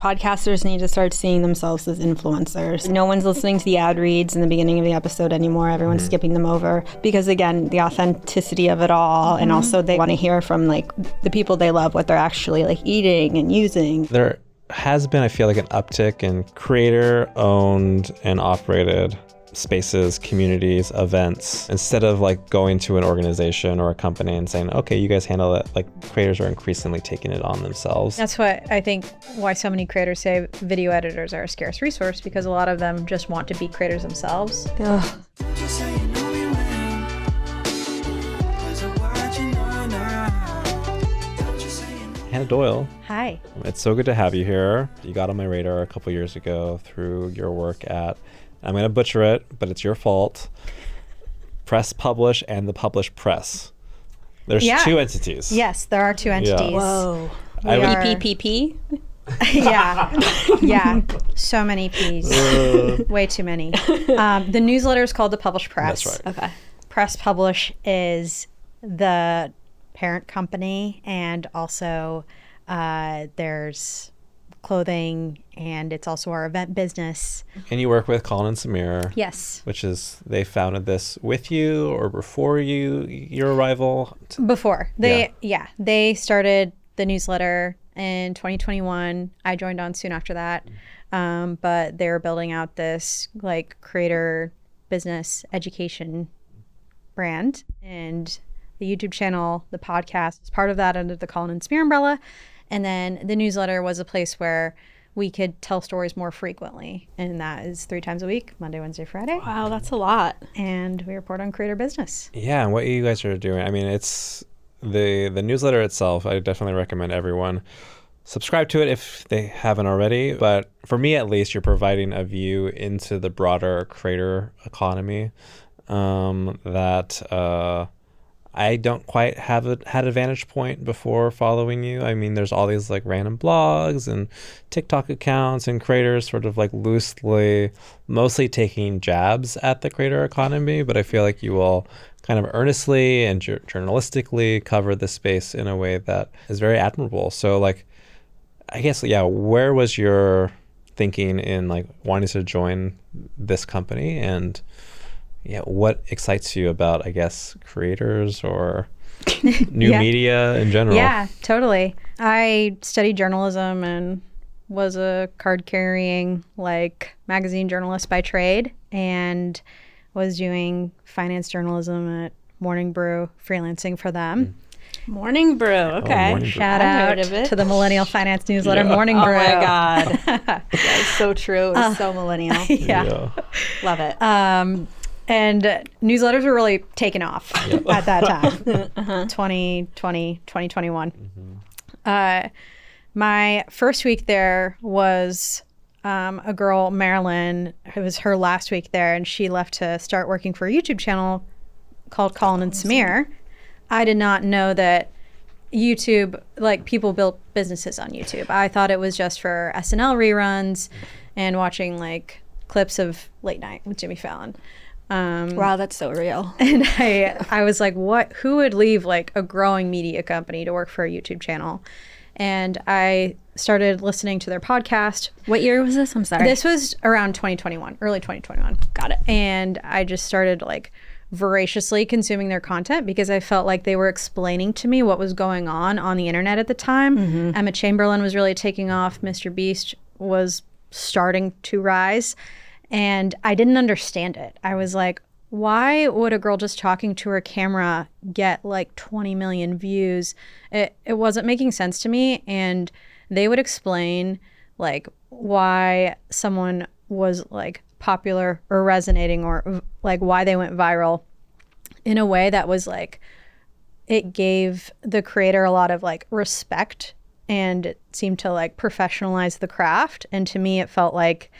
Podcasters need to start seeing themselves as influencers. No one's listening to the ad reads in the beginning of the episode anymore. Everyone's skipping them over because, again, the authenticity of it all, and also they want to hear from like the people they love what they're actually like eating and using. There has been, I feel like, an uptick in creator-owned and operated spaces, communities, events. Instead of like going to an organization or a company and saying, okay, you guys handle it, like creators are increasingly taking it on themselves. That's what I think why so many creators say video editors are a scarce resource, because a lot of them just want to be creators themselves. Ugh. Hannah Doyle. Hi. It's so good to have you here. You got on my radar a couple years ago through your work at, I'm going to butcher it, but it's your fault, Press Publish and the Publish Press. There's two entities. Yes, there are two entities. Whoa. PPPP? Yeah. So many P's. Way too many. The newsletter is called the Publish Press. That's right. Okay. Press Publish is the parent company, and also there's clothing, and it's also our event business. And you work with Colin and Samir. Yes. Which is, they founded this with you or before your arrival? Before. They started the newsletter in 2021. I joined on soon after that. But they were building out this like creator business education brand, and the YouTube channel, the podcast is part of that under the Colin and Samir umbrella. And then the newsletter was a place where we could tell stories more frequently. And that is 3 times a week, Monday, Wednesday, Friday. Wow, that's a lot. And we report on creator business. Yeah, and what you guys are doing, I mean, it's the newsletter itself. I definitely recommend everyone subscribe to it if they haven't already. But for me, at least, you're providing a view into the broader creator economy that I don't quite had a vantage point before following you. I mean, there's all these like random blogs and TikTok accounts and creators sort of like loosely, mostly taking jabs at the creator economy. But I feel like you all kind of earnestly and journalistically cover the space in a way that is very admirable. So like, I guess, yeah, where was your thinking in like wanting to join this company, and yeah, what excites you about, I guess, creators or new media in general? Yeah, totally. I studied journalism and was a card-carrying like magazine journalist by trade, and was doing finance journalism at Morning Brew, freelancing for them. Morning Brew. Okay. Morning Brew. Shout out to the millennial finance newsletter, Morning Brew. Oh my God. That's so true. It's so millennial. Yeah. Love it. And newsletters were really taken off at that time, 2020, 2021. My first week there was a girl, Marilyn. It was her last week there, and she left to start working for a YouTube channel called Colin and Samir. I did not know that YouTube, like people built businesses on YouTube. I thought it was just for SNL reruns and watching like clips of Late Night with Jimmy Fallon. Wow, that's so real. And I was like, what? Who would leave like a growing media company to work for a YouTube channel? And I started listening to their podcast. What year was this? I'm sorry. This was around 2021, early 2021. Got it. And I just started like voraciously consuming their content because I felt like they were explaining to me what was going on the internet at the time. Emma Chamberlain was really taking off. Mr. Beast was starting to rise. And I didn't understand it. I was like, why would a girl just talking to her camera get like 20 million views? It wasn't making sense to me. And they would explain like why someone was like popular or resonating, or like why they went viral in a way that was like, it gave the creator a lot of like respect, and it seemed to like professionalize the craft. And to me, it felt like,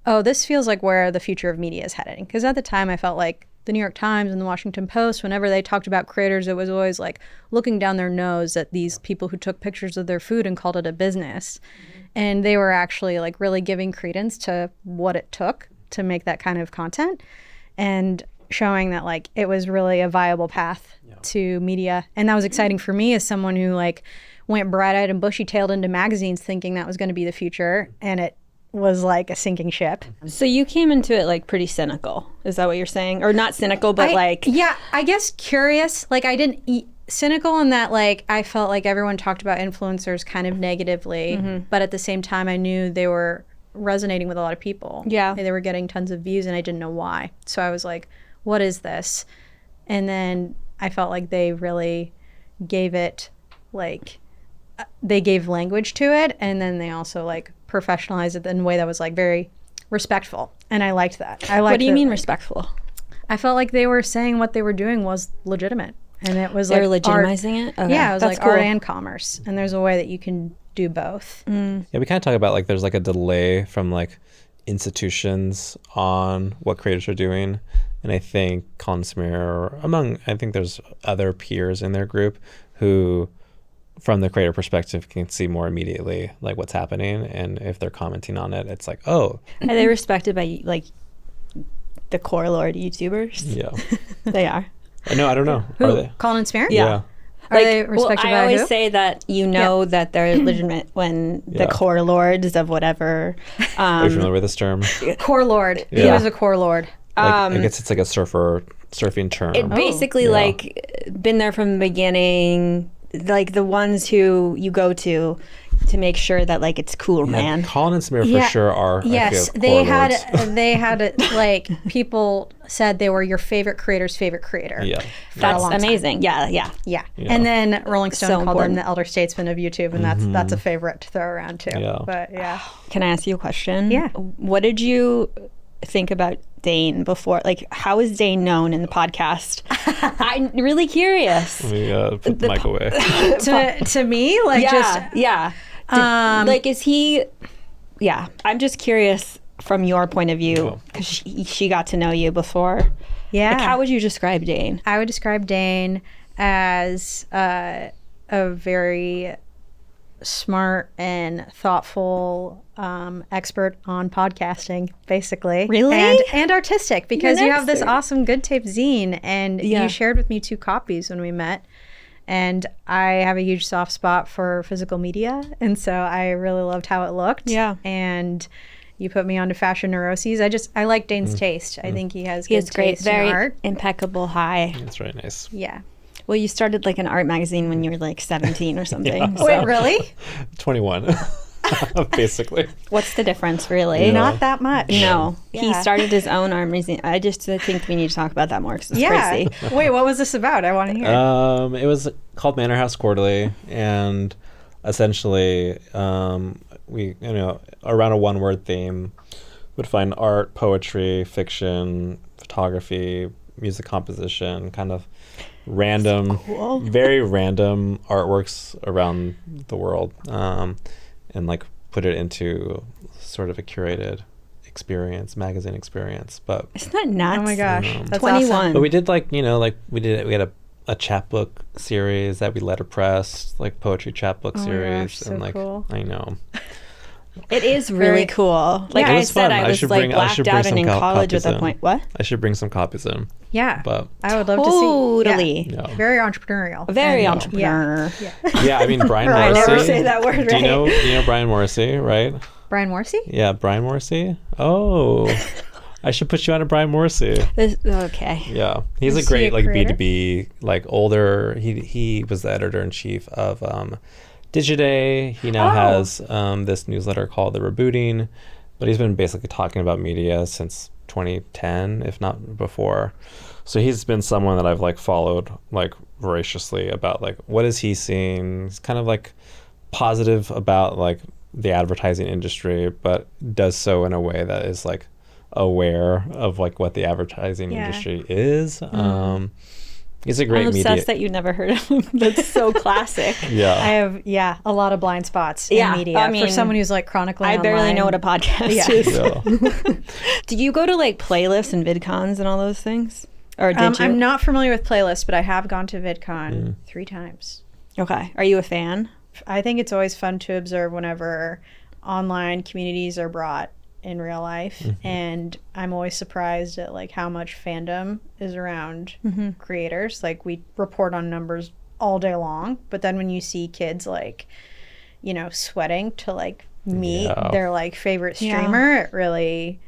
oh, this feels like where the future of media is heading. Because at the time, I felt like the New York Times and the Washington Post, whenever they talked about creators, it was always like looking down their nose at these people who took pictures of their food and called it a business. And they were actually like really giving credence to what it took to make that kind of content, and showing that like it was really a viable path to media. And that was exciting for me as someone who like went bright-eyed and bushy-tailed into magazines thinking that was going to be the future, and it was like a sinking ship. So you came into it like pretty cynical. Is that what you're saying? Or not cynical, but Yeah, I guess curious. Like I didn't cynical in that like I felt like everyone talked about influencers kind of negatively, but at the same time I knew they were resonating with a lot of people. Yeah. They were getting tons of views and I didn't know why. So I was like, what is this? And then I felt like they really gave it like they gave language to it, and then they also like professionalized it in a way that was like very respectful, and I liked that. What do you mean respectful? I felt like they were saying what they were doing was legitimate, and it was They're like legitimizing art. it. Okay. Yeah, it was That's like art cool. and commerce, and there's a way that you can do both. Yeah, we kind of talk about like there's like a delay from like institutions on what creators are doing. And I think Colin and Samir, I think there's other peers in their group who, from the creator perspective, can see more immediately like what's happening. And if they're commenting on it, it's like, oh. Are they respected by like the core Lord YouTubers? Yeah. They are. No, I don't know. Who? Are they? Colin and Samir? Yeah. Are they respected I by always who? say that you know that they're legitimate when the Yeah. core lords of whatever. Are you familiar with this term? Core Lord. He Yeah. was a core Lord. Like, I guess it's like a surfing term. It basically Yeah. like been there from the beginning, like the ones who you go to make sure that like it's cool, man. Colin and Samir Yeah. for sure are. Yes, I feel, they core had lords. they had like people said they were your favorite creator's favorite creator. Yeah. for a That's long time. amazing. Yeah. Yeah. Yeah. And then Rolling Stone So called important. them the elder statesman of YouTube, and that's a favorite to throw around too. Yeah. But yeah. Can I ask you a question? Yeah. What did you think about Dane before? Like, how is Dane known in the podcast? I'm really curious. Let me put the mic away. to me, like Yeah. Like, is he? Yeah, I'm just curious from your point of view because she got to know you before. yeah. Like, how would you describe Dane? I would describe Dane as a very smart and thoughtful expert on podcasting, basically. Really? And artistic, because You're you an have this expert. awesome Good Tape zine, and Yeah. you shared with me 2 copies when we met. And I have a huge soft spot for physical media, and so I really loved how it looked. Yeah. And you put me onto fashion neuroses. I like Dane's taste. I think he has He good has great, taste in very art. impeccable high. It's very nice. Yeah. Well, you started like an art magazine when you were like 17 or something. Yeah. So Wait, really? 21, basically. what's the difference, really? Yeah. Not that much. No, he Yeah. started his own art magazine. I think we need to talk about that more because it's Yeah. crazy. Wait, what was this about? I want to hear. It was called Manor House Quarterly, and essentially, we around a one-word theme would find art, poetry, fiction, photography, music composition, kind of random, cool. very random artworks around the world, and like put it into sort of a curated magazine experience. But Isn't that nuts? Oh my gosh. That's 21. awesome. But we did we had a chapbook series that we letterpressed, like poetry chapbook Oh my series, gosh, so and like cool. I know. It is really cool. Like It I was said, fun. I was like blacked out and in college at that point. What? I should bring some copies in. Yeah. But I would love to see. Totally. Yeah. Yeah. Very entrepreneurial. Very And- entrepreneur. Yeah, I mean Brian I Morrissey. never say that word Do right. you know Brian Morrissey, right? Brian Morrissey? Yeah, Brian Morrissey. Oh, I should put you on to Brian Morrissey. Okay. Yeah, he's Is a great he a like creator? B2B, like older. He was the editor in chief of Digiday. He now has this newsletter called The Rebooting, but he's been basically talking about media since 2010, if not before. So he's been someone that I've like followed like voraciously about like what is he seeing. He's kind of like positive about like the advertising industry, but does so in a way that is like aware of like what the advertising Yeah. industry is. He's a great I'm obsessed media. that you never heard of him. That's so classic. Yeah. I have, a lot of blind spots Yeah, in media. I mean, for someone who's like chronically I barely online. know what a podcast Yeah. is. Yeah. Do you go to like playlists and VidCons and all those things? Or did you? I'm not familiar with playlists, but I have gone to VidCon 3 times. Okay. Are you a fan? I think it's always fun to observe whenever online communities are brought in real life, and I'm always surprised at like how much fandom is around creators. Like we report on numbers all day long. But then when you see kids like, you know, sweating to like meet their like favorite streamer, it really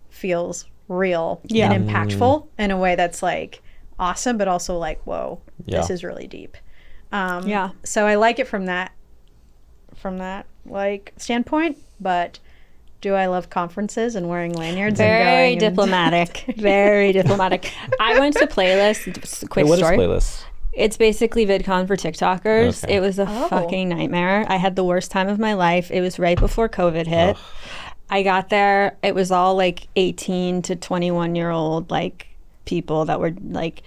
feels real and impactful in a way that's like awesome, but also like, whoa, this is really deep. So I like it from that like standpoint. But do I love conferences and wearing lanyards? Very diplomatic. Very diplomatic. I went to Playlist. Quick What story. is Playlist? It's basically VidCon for TikTokers. Okay. It was a fucking nightmare. I had the worst time of my life. It was right before COVID hit. I got there. It was all like 18 to 21-year-old like people that were like,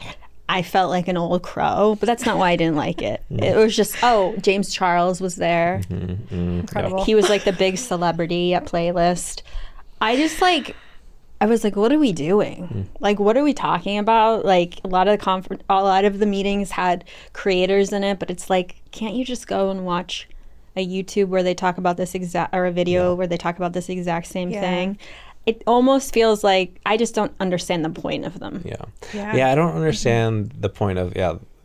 I felt like an old crow, but that's not why I didn't like it. It was just, James Charles was there. Incredible. He was like the big celebrity at Playlist. I was like, what are we doing? Like, what are we talking about? Like, a lot of the meetings had creators in it, but it's like, can't you just go and watch a YouTube where they talk about this or a video where they talk about this exact same thing? It almost feels like I just don't understand the point of them. Yeah, I don't understand the point of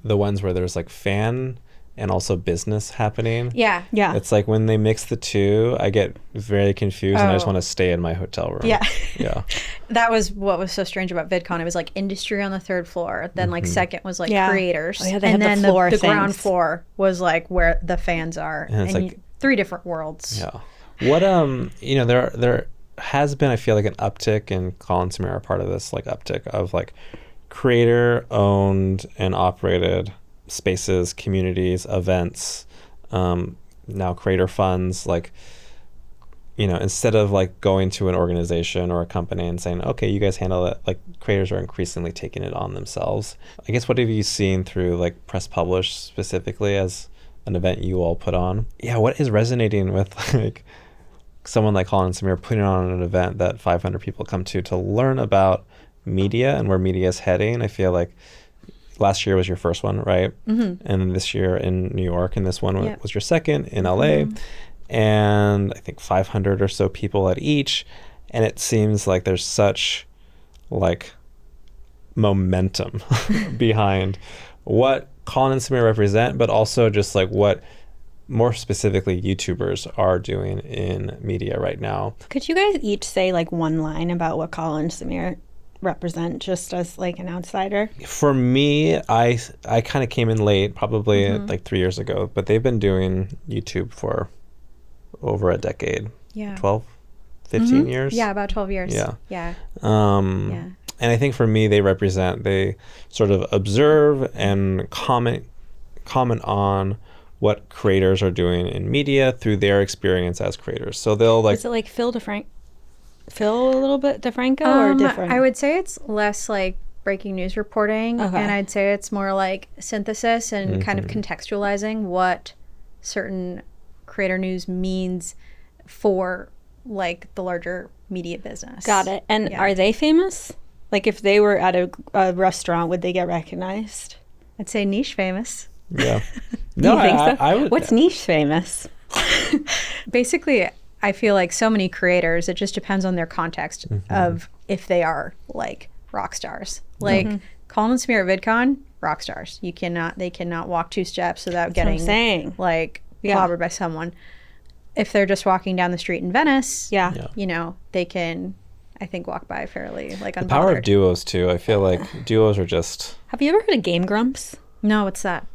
the ones where there's like fan and also business happening. Yeah. It's like when they mix the two, I get very confused and I just want to stay in my hotel room. Yeah. That was what was so strange about VidCon. It was like industry on the third floor. Then like second was like creators. They and had then the floor the things. ground floor was like where the fans are. And it's like 3 different worlds. Yeah. What you know, there has been, I feel like, an uptick, and Colin, Samir are part of this like uptick of like creator owned and operated spaces, communities, events, now creator funds. Like, you know, instead of like going to an organization or a company and saying, okay, you guys handle it, like creators are increasingly taking it on themselves. I guess, what have you seen through like Press Publish specifically as an event you all put on? Yeah, what is resonating with like someone like Colin and Samir putting on an event that 500 people come to learn about media and where media is heading? I feel like last year was your first one, right? And then this year in New York, and this one was your second in LA. And I think 500 or so people at each. And it seems like there's such like momentum behind what Colin and Samir represent, but also just like what more specifically YouTubers are doing in media right now. Could you guys each say like one line about what Colin and Samir represent, just as like an outsider? For me, I kind of came in late, probably like 3 years ago, but they've been doing YouTube for over a decade. 12, 15 years. Yeah, about 12 years. Yeah. And I think for me, they sort of observe and comment on what creators are doing in media through their experience as creators. So they'll like... Is it like Phil a little bit DeFranco or different? I would say it's less like breaking news reporting, and I'd say it's more like synthesis and kind of contextualizing what certain creator news means for like the larger media business. Got it. And are they famous? Like if they were at a restaurant, would they get recognized? I'd say niche famous. Yeah. Do you think so? I would. What's niche famous? Basically, I feel like so many creators, it just depends on their context of if they are like rock stars. Like Colin and Samir at VidCon, rock stars. They cannot walk 2 steps without getting like clobbered by someone. If they're just walking down the street in Venice, you know, they can, I think, walk by fairly like unbothered. The power of duos too. I feel like duos are just... Have you ever heard of Game Grumps? No, what's that?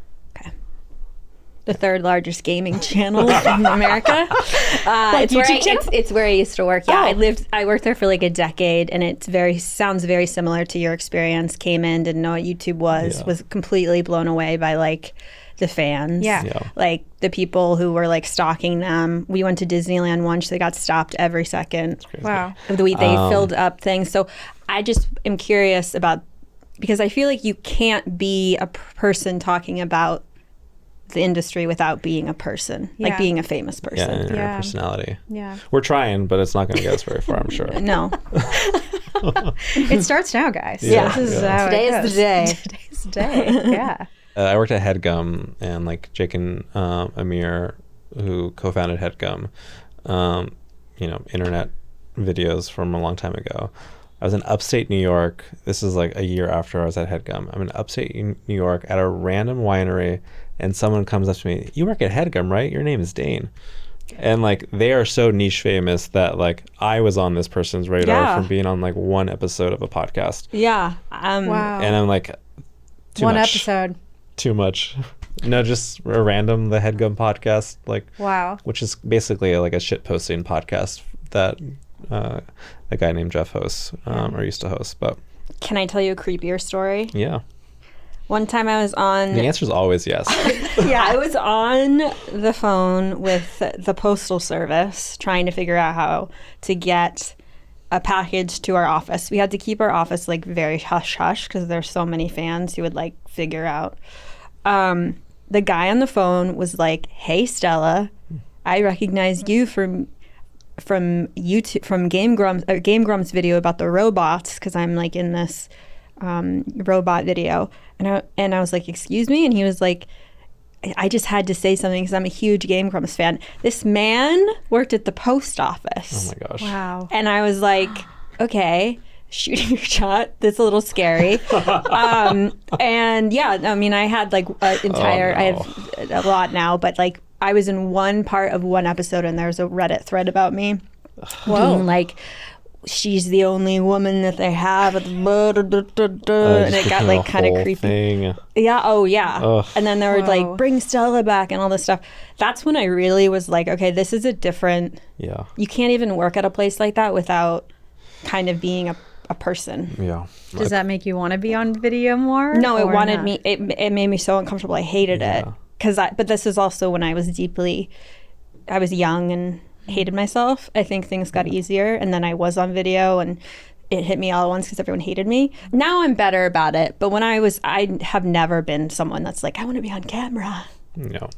The 3rd largest gaming channel in America. It's where I used to work. Yeah, I worked there for like a decade, and sounds very similar to your experience. Came in, didn't know what YouTube was completely blown away by like the fans. Like the people who were like stalking them. We went to Disneyland once, they got stopped every second. Wow. They filled up things. So I just am curious about, because I feel like you can't be a person talking about the industry without being a person, like being a famous person. Yeah, your personality. Yeah. We're trying, but it's not going to get us very far, I'm sure. No. It starts now, guys. Yeah. This is how Today it is goes. the day. Today's the day. Yeah. I worked at HeadGum, and like Jake and Amir, who co-founded HeadGum, you know, internet videos from a long time ago. I was in upstate New York. This is like a year after I was at HeadGum. I'm in upstate New York at a random winery, and someone comes up to me, you work at HeadGum, right? Your name is Dane. And like they are so niche famous that like I was on this person's radar from being on like one episode of a podcast. Yeah. Wow. And I'm like, one episode. Too much. No, just a random the HeadGum podcast, like wow, which is basically like a shit posting podcast that a guy named Jeff hosts or used to host. But can I tell you a creepier story? Yeah. One time I was on... The answer is always yes. Yeah, I was on the phone with the Postal Service trying to figure out how to get a package to our office. We had to keep our office like very hush-hush because there's so many fans who would like figure out. The guy on the phone was like, hey, Stella, I recognize you from YouTube, from Game Grumps video about the robots because I'm like in this robot video. And I was like, excuse me? And he was like, I just had to say something because I'm a huge Game Grumps fan. This man worked at the post office. Oh my gosh. Wow. And I was like, okay, shooting your shot. That's a little scary. And yeah, I mean, I had like an entire, I have a lot now, but like I was in one part of one episode and there's a Reddit thread about me. Being like, she's the only woman that they have at the and it got like kind of creepy thing. Yeah. Oh yeah. Ugh. And then they were like, bring Stella back and all this stuff. That's when I really was like, okay, this is a different, you can't even work at a place like that without kind of being a person. Yeah. Does that make you want to be on video more? No, it wanted me, it made me so uncomfortable. I hated it. But this is also when I was young and hated myself. I think things got easier, and then I was on video and it hit me all at once because everyone hated me. Now I'm better about it, but when I have never been someone that's like, I want to be on camera. No.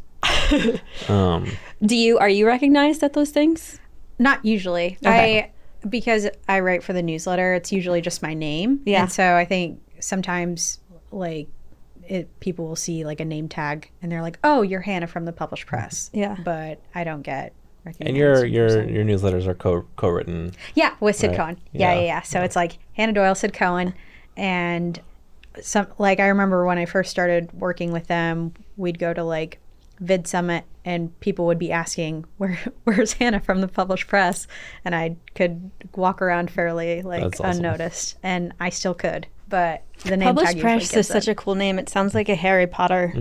Are you recognized at those things? Not usually. Okay. Because I write for the newsletter, it's usually just my name. Yeah. And so I think sometimes like people will see like a name tag and they're like, oh, you're Hannah from the Published Press. Yeah. But I don't get recognized. And your newsletters are co-written. Yeah, with Sid Cohen. Right? Yeah. So it's like Hannah Doyle, Sid Cohen, and some like I remember when I first started working with them, we'd go to like Vid Summit and people would be asking, where's Hannah from the Published Press? And I could walk around fairly like unnoticed, and I still could. But the name Published tag Press is such a cool name. It sounds like a Harry Potter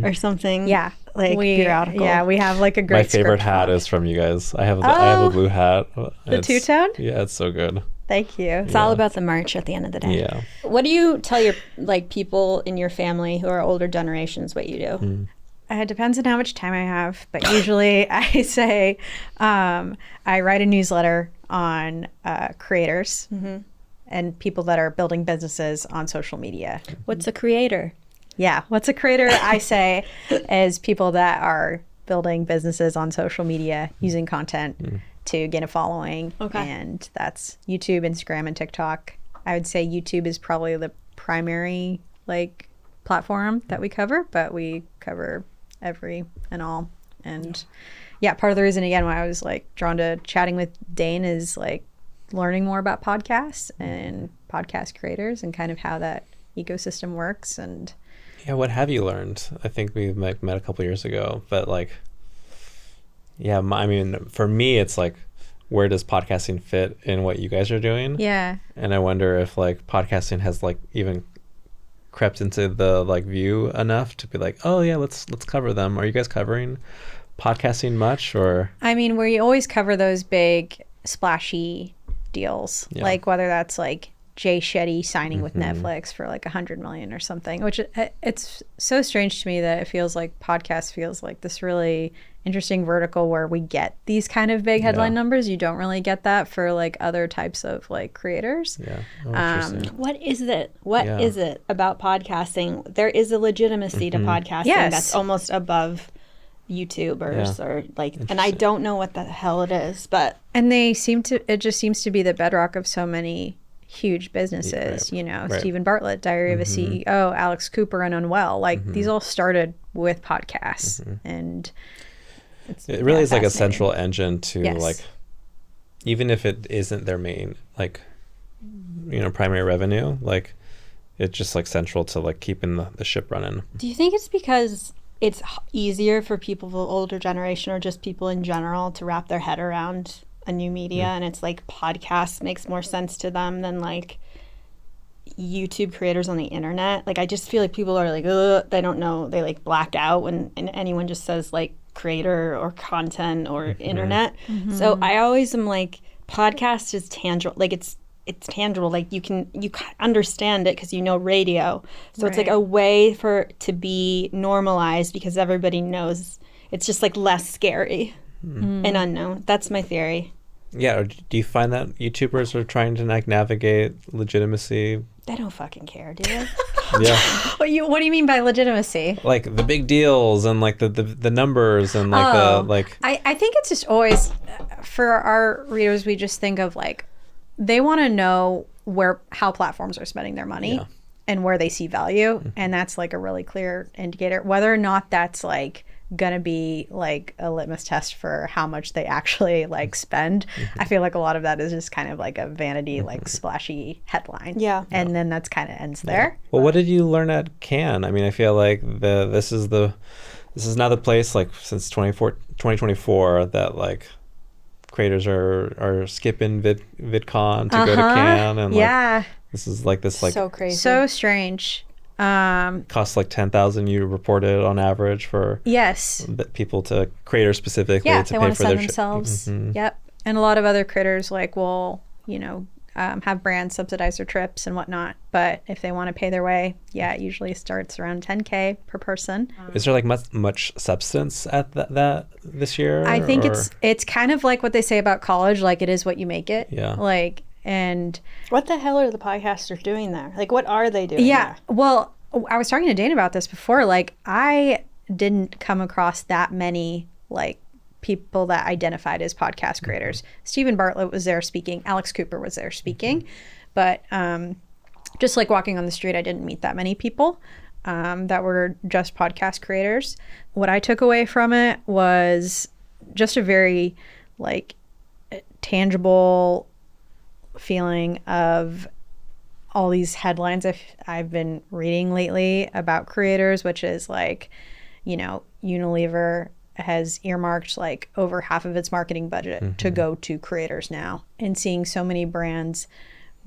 or something. Yeah. Like periodical. Yeah, we have like a great My favorite hat is from you guys. I have a blue hat. The two-tone? Yeah, it's so good. Thank you. It's all about the merch at the end of the day. Yeah. What do you tell your like people in your family who are older generations what you do? It depends on how much time I have, but usually I say I write a newsletter on creators and people that are building businesses on social media. What's a creator? Yeah, what's a creator? I say is people that are building businesses on social media using content to gain a following. Okay. And that's YouTube, Instagram, and TikTok. I would say YouTube is probably the primary like platform that we cover, but we cover every and all. And yeah, part of the reason again why I was like drawn to chatting with Dane is like learning more about podcasts and podcast creators and kind of how that ecosystem works. And yeah, what have you learned? I think we met a couple years ago, but like, yeah, I mean, for me, it's like, where does podcasting fit in what you guys are doing? Yeah. And I wonder if like podcasting has like even crept into the like view enough to be like, oh yeah, let's cover them. Are you guys covering podcasting much? Or I mean, we always cover those big splashy deals, like whether that's like Jay Shetty signing with Netflix for like $100 million or something, which it's so strange to me that it feels like podcast feels like this really interesting vertical where we get these kind of big headline numbers. You don't really get that for like other types of like creators. Yeah. Oh, what is it? What is it about podcasting? There is a legitimacy to podcasting that's almost above YouTubers or like, and I don't know what the hell it is, but it just seems to be the bedrock of so many huge businesses, you know, Stephen Bartlett, Diary of a CEO, Alex Cooper, and Unwell. Like these all started with podcasts, and it really is like a central engine to like, even if it isn't their main like, you know, primary revenue, like it's just like central to like keeping the ship running. Do you think it's because it's easier for people of the older generation or just people in general to wrap their head around a new media, and it's like podcasts makes more sense to them than like YouTube creators on the internet. Like I just feel like people are like, ugh, they don't know, they like black out when and anyone just says like creator or content or internet. So I always am like, podcast is tangible, like it's tangible, like you can understand it because you know radio, so it's like a way for it to be normalized because everybody knows. It's just like less scary and unknown. That's my theory. Yeah, or do you find that YouTubers are trying to like navigate legitimacy? They don't fucking care, do they? Yeah. What do you mean by legitimacy? Like the big deals and like the numbers and like the like. I think it's just always for our readers, we just think of like they want to know how platforms are spending their money and where they see value, and that's like a really clear indicator. Whether or not that's like gonna be like a litmus test for how much they actually like spend. I feel like a lot of that is just kind of like a vanity, like splashy headline. Yeah. And then that's kind of ends there. Well, what did you learn at Cannes? I mean, I feel like this is now the place like since 2024 that like creators are skipping VidCon to go to Cannes, and like this is like so crazy, so strange. Costs like 10,000 you reported on average for people to creators specifically to they pay want for to their send themselves. Yep. And a lot of other creators like will have brands subsidize their trips and whatnot, but if they want to pay their way, it usually starts around 10K per person. Is there like much substance at that this year? I think it's kind of like what they say about college, like it is what you make it. Like, and what the hell are the podcasters doing there? Like, what are they doing there? Well, I was talking to Dane about this before. Like, I didn't come across that many like people that identified as podcast creators. Stephen Bartlett was there speaking. Alex Cooper was there speaking. But just like walking on the street, I didn't meet that many people that were just podcast creators. What I took away from it was just a very like tangible feeling of all these headlines I've been reading lately about creators, which is like, Unilever has earmarked like over half of its marketing budget to go to creators now, and seeing so many brands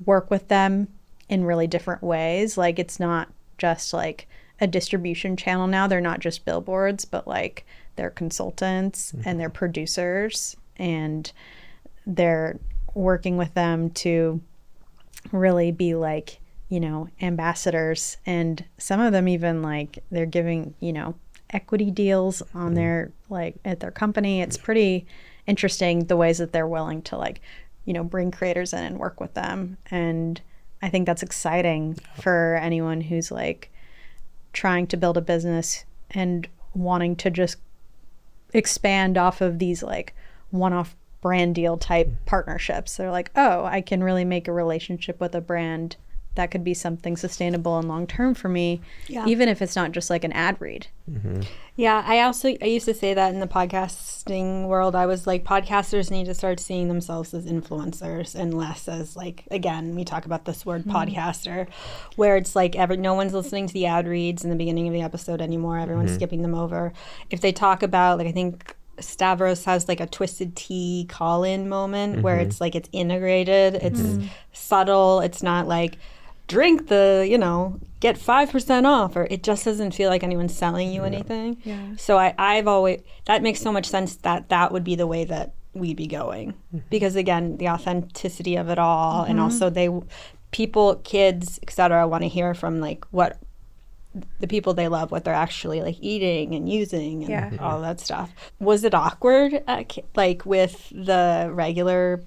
work with them in really different ways. Like it's not just like a distribution channel now. They're not just billboards, but like they're consultants and they're producers, and they're working with them to really be like, ambassadors. And some of them even like they're giving, equity deals on their like at their company. It's pretty interesting the ways that they're willing to like, bring creators in and work with them. And I think that's exciting for anyone who's like trying to build a business and wanting to just expand off of these like one-off brand deal type partnerships. They're like, oh, I can really make a relationship with a brand that could be something sustainable and long-term for me, even if it's not just like an ad read. Yeah, I used to say that in the podcasting world. I was like, podcasters need to start seeing themselves as influencers and less as like, again, we talk about this word podcaster, where it's like no one's listening to the ad reads in the beginning of the episode anymore. Everyone's skipping them over. If they talk about, like, I think Stavros has like a Twisted Tea Colin moment where it's like it's integrated, it's subtle, it's not like drink the, get 5% off, or it just doesn't feel like anyone's selling you anything. So I've always, that makes so much sense that would be the way that we'd be going, because again, the authenticity of it all, and also people, kids, etc., want to hear from like what the people they love, what they're actually like eating and using and all that stuff. Was it awkward like with the regular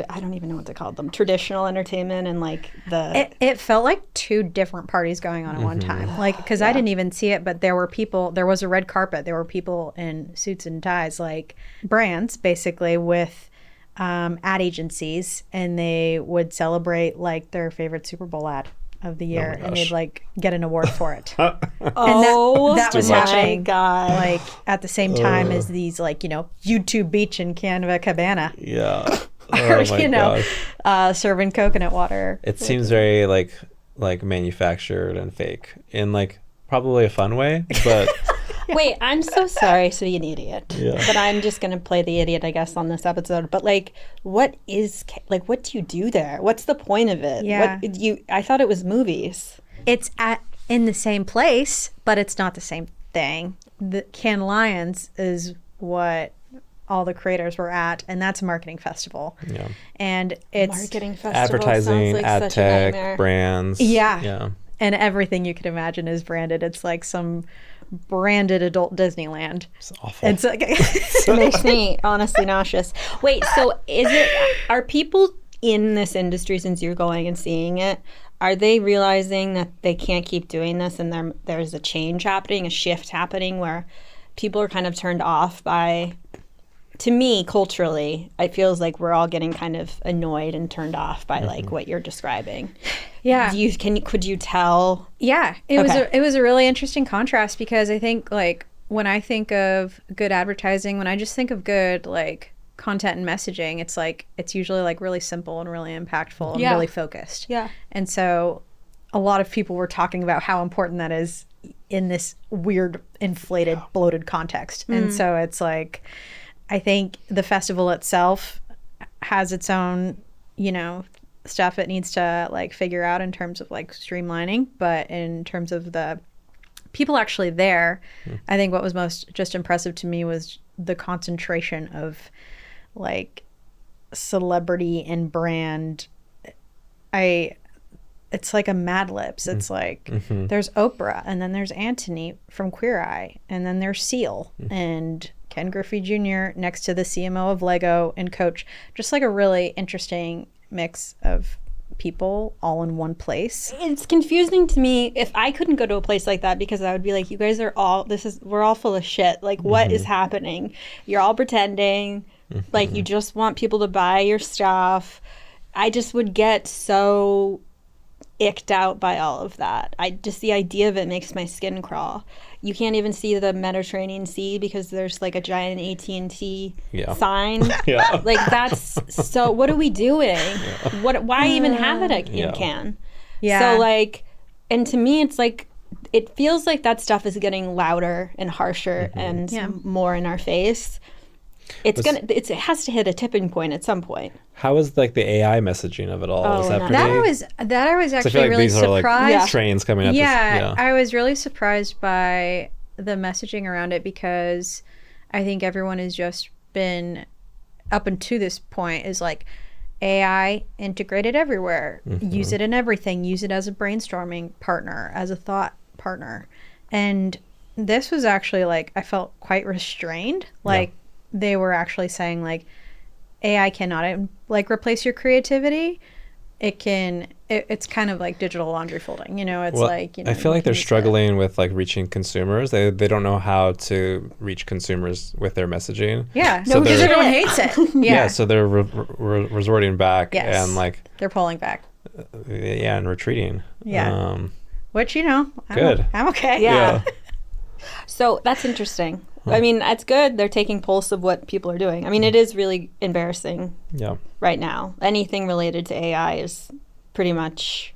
I don't even know what to call them, traditional entertainment, and like it felt like two different parties going on at one time, like because I didn't even see it, but there was a red carpet, there were people in suits and ties, like brands basically with ad agencies, and they would celebrate like their favorite Super Bowl ad of the year, and they'd like get an award for it. And that was happening like at the same time as these like YouTube Beach and Canva Cabana or serving coconut water. It seems very like manufactured and fake in like probably a fun way, but Wait, I'm so sorry to be an idiot, Yeah. but I'm just gonna play the idiot, I guess, on this episode. But like, what do you do there? What's the point of it? Yeah. I thought it was movies. It's in the same place, but it's not the same thing. The Cannes Lions is what all the creators were at, and that's a marketing festival. Yeah. And it's Marketing festival Advertising, sounds like ad such a tech, nightmare. brands. Yeah. And everything you could imagine is branded. It's like some branded adult Disneyland. It's awful. It's like It makes me honestly nauseous. Wait, so are people in this industry, since you're going and seeing it, are they realizing that they can't keep doing this, and there's a change happening, a shift happening where people are kind of turned off by, to me, culturally, it feels like we're all getting kind of annoyed and turned off by like what you're describing. yeah. Could you tell? Yeah, it was a really interesting contrast, because I think like when I think of good advertising, when I just think of good like content and messaging, it's usually like really simple and really impactful and Yeah. really focused. Yeah. And so a lot of people were talking about how important that is in this weird, inflated, bloated context. And so it's like, I think the festival itself has its own, stuff it needs to like figure out in terms of like streamlining, but in terms of the people actually there, I think what was most just impressive to me was the concentration of like celebrity and brand. It's like a Mad Libs. It's like there's Oprah, and then there's Anthony from Queer Eye, and then there's Seal and Ken Griffey Jr. next to the CMO of Lego and Coach. Just like a really interesting mix of people all in one place. It's confusing to me if I couldn't go to a place like that, because I would be like, you guys are all, we're all full of shit. Like, what is happening? You're all pretending. Like, you just want people to buy your stuff. I just would get so icked out by all of that. The idea of it makes my skin crawl. You can't even see the Mediterranean Sea because there's like a giant AT&T sign. Yeah. Like, that's so, what are we doing? Why even have it in Cannes? Yeah. So like, and to me it's like, it feels like that stuff is getting louder and harsher and more in our face. It has to hit a tipping point at some point. How is like the AI messaging of it all? Is that pretty? That I was I actually feel like really these surprised. are like trains coming at Yeah, this. I was really surprised by the messaging around it, because I think everyone has just been, up until this point, is like AI integrated everywhere. Use it in everything. Use it as a brainstorming partner, as a thought partner. And this was actually like, I felt quite restrained. Like they were actually saying like, AI cannot like replace your creativity. It can. It's kind of like digital laundry folding. It's like. I feel like they're struggling with like reaching consumers. They don't know how to reach consumers with their messaging. Yeah, So because they're- everyone hates it. Yeah, so they're resorting back and like they're pulling back. and retreating. Yeah. Which I'm Good. I'm okay. Yeah. So that's interesting. I mean, that's good. They're taking pulse of what people are doing. I mean, it is really embarrassing Yeah. right now. Anything related to AI is pretty much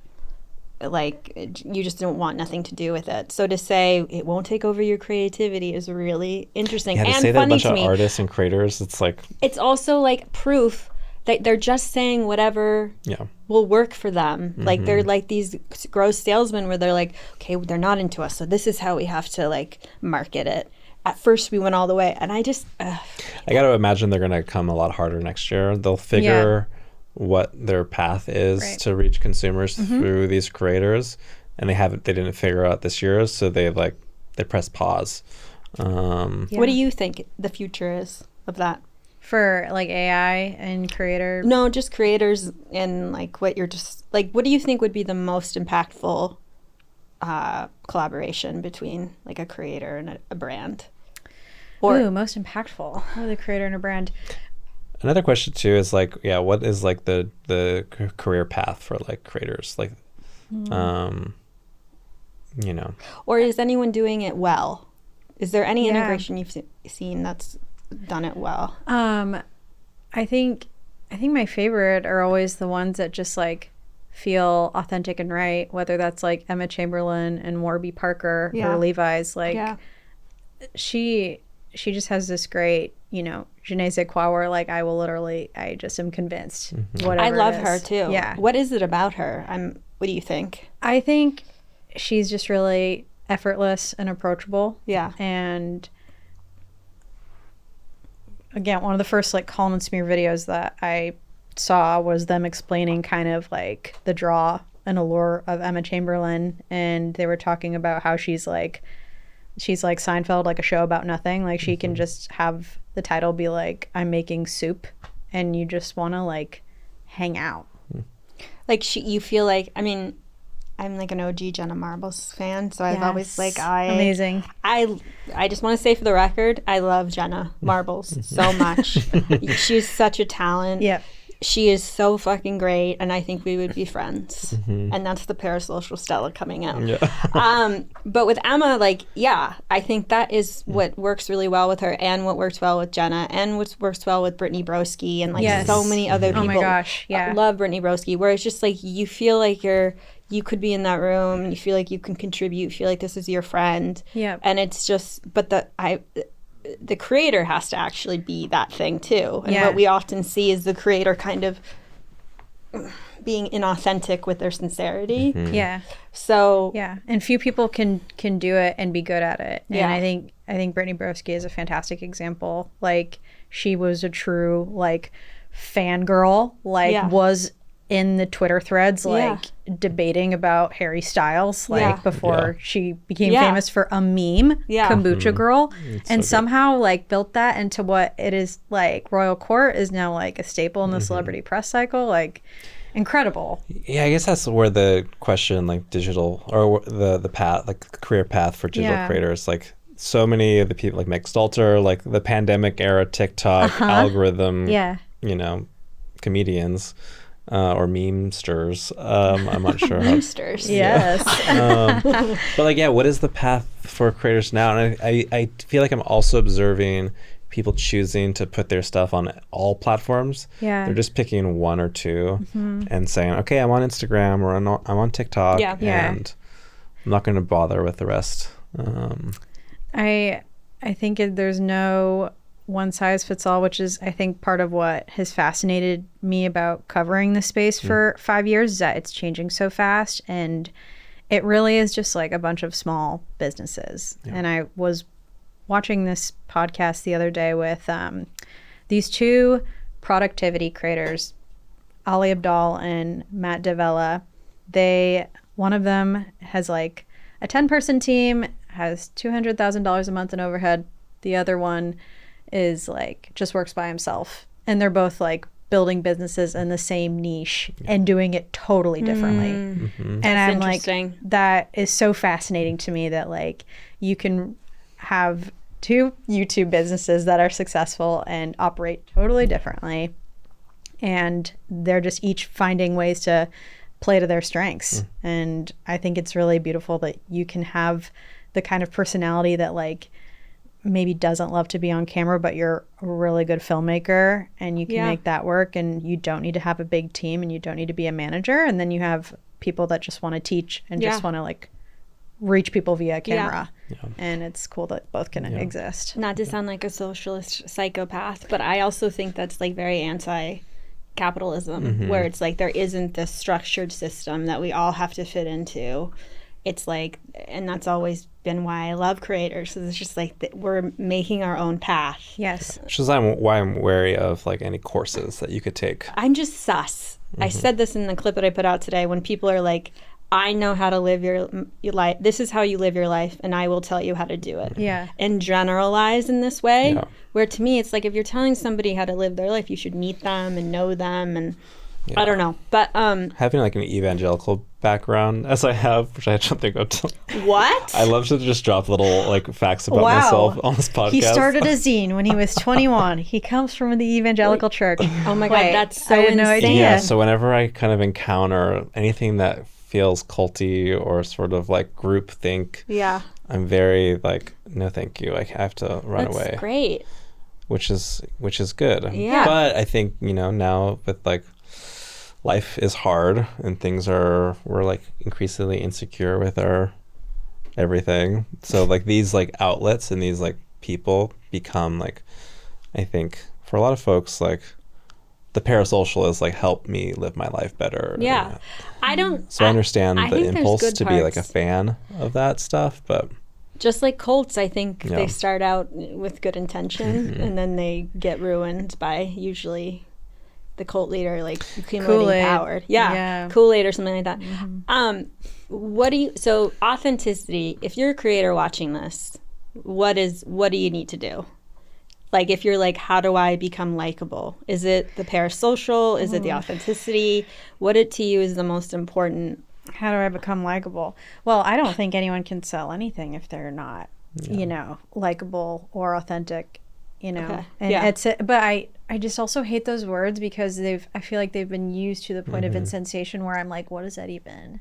like, you just don't want nothing to do with it. So to say it won't take over your creativity is really interesting Yeah, to and say that a funny bunch to of me. artists and creators, it's like It's also like proof that they're just saying whatever will work for them. Like they're like these gross salesmen where they're like, okay, they're not into us, so this is how we have to like market it. At first we went all the way, and I just I got to imagine they're going to come a lot harder next year. They'll figure what their path is to reach consumers through these creators, and they didn't figure out this year, so they press pause. What do you think the future is of that? For like AI and creator. No, just creators, and like what you're just like, what do you think would be the most impactful collaboration between like a creator and a brand? Ooh, most impactful with a creator and a brand. Another question too is like, what is like the career path for like creators? Like, Or is anyone doing it well? Is there any integration you've seen that's done it well? I think my favorite are always the ones that just like feel authentic and right, whether that's like Emma Chamberlain and Warby Parker or Levi's. Like she just has this great, you know, je ne sais quoi, where like I just am convinced. Whatever I love it her is. too. Yeah. What is it about her? What do you think? I think she's just really effortless and approachable. Yeah. And again, one of the first like Colin and Samir videos that I saw was them explaining kind of like the draw and allure of Emma Chamberlain, and they were talking about how she's like Seinfeld, like a show about nothing. Like she can just have the title be like, I'm making soup, and you just want to like hang out. Like you feel like, I mean, I'm like an OG Jenna Marbles fan, so I've always like amazing. I just want to say for the record, I love Jenna Marbles so much. She's such a talent. Yep. She is so fucking great, and I think we would be friends. And that's the parasocial Stella coming out. Yeah. But with Emma, like, yeah, I think that is what works really well with her, and what works well with Jenna, and what works well with Brittany Broski, and like so many other people. Oh my gosh, yeah. Love Brittany Broski, where it's just like you feel like you could be in that room, and you feel like you can contribute, you feel like this is your friend. Yeah. And it's just, but the creator has to actually be that thing too. And what we often see is the creator kind of being inauthentic with their sincerity. Yeah. So yeah, and few people can do it and be good at it. And I think Brittany Broski is a fantastic example. Like she was a true like fangirl, like was in the Twitter threads like debating about Harry Styles like before she became famous for a meme, Kombucha Girl, and so somehow like built that into what it is. Like Royal Court is now like a staple in the celebrity press cycle. Like incredible. Yeah, I guess that's where the question like digital or the path, like the career path for digital creators, like so many of the people like Meg Stalter, like the pandemic era TikTok algorithm, you know, comedians. Or memesters. I'm not sure. Memesters. Yes. But like, yeah, what is the path for creators now? And I feel like I'm also observing people choosing to put their stuff on all platforms. Yeah. They're just picking one or two and saying, okay, I'm on Instagram or I'm on TikTok. And I'm not going to bother with the rest. I think there's no one size fits all, which is I think part of what has fascinated me about covering the space for 5 years is that it's changing so fast, and it really is just like a bunch of small businesses. And I was watching this podcast the other day with these two productivity creators, Ali Abdaal and Matt Davella. One of them has like a 10-person team, has $200,000 a month in overhead. The other one is like just works by himself, and they're both like building businesses in the same niche and doing it totally differently. And I'm like, that is so fascinating to me that like you can have two YouTube businesses that are successful and operate totally differently, and they're just each finding ways to play to their strengths. And I think it's really beautiful that you can have the kind of personality that like maybe doesn't love to be on camera, but you're a really good filmmaker and you can make that work, and you don't need to have a big team, and you don't need to be a manager. And then you have people that just want to teach and just want to like reach people via camera. And it's cool that both can exist. Not to sound like a socialist psychopath, but I also think that's like very anti-capitalism, where it's like there isn't this structured system that we all have to fit into. It's like, and that's always been why I love creators. So it's just like we're making our own path. Yes. Which is why I'm wary of like any courses that you could take. I'm just sus. I said this in the clip that I put out today when people are like, I know how to live your life. This is how you live your life, and I will tell you how to do it. Yeah. And generalize in this way, where to me, it's like if you're telling somebody how to live their life, you should meet them and know them, and I don't know. But having like an evangelical background as I have, which I don't think I'll tell. What? I love to just drop little like facts about myself on this podcast. He started a zine when he was 21. He comes from the evangelical church. Oh my God, that's so I had insane. no idea. Yeah, so whenever I kind of encounter anything that feels culty or sort of like group think, I'm very like, no thank you. I have to run away. That's great. Which is good. Yeah. But I think, you know, now with like life is hard and we're like increasingly insecure with our everything. So like these like outlets and these like people become like, I think for a lot of folks, like the parasocial is like help me live my life better. Yeah. I understand the think there's impulse good to be like a parts. fan of that stuff, but Just like cults, I think Yeah. they start out with good intention and then they get ruined by usually the cult leader like accumulating Kool-Aid. power. Yeah. Kool-Aid or something like that. So authenticity, if you're a creator watching this, what do you need to do? Like if you're like, how do I become likable? Is it the parasocial? Is it the authenticity? What to you is the most important? How do I become likable? Well, I don't think anyone can sell anything if they're not, likable or authentic, Okay. And Yeah. but I just also hate those words because I feel like they've been used to the point of insensation where I'm like, what does that even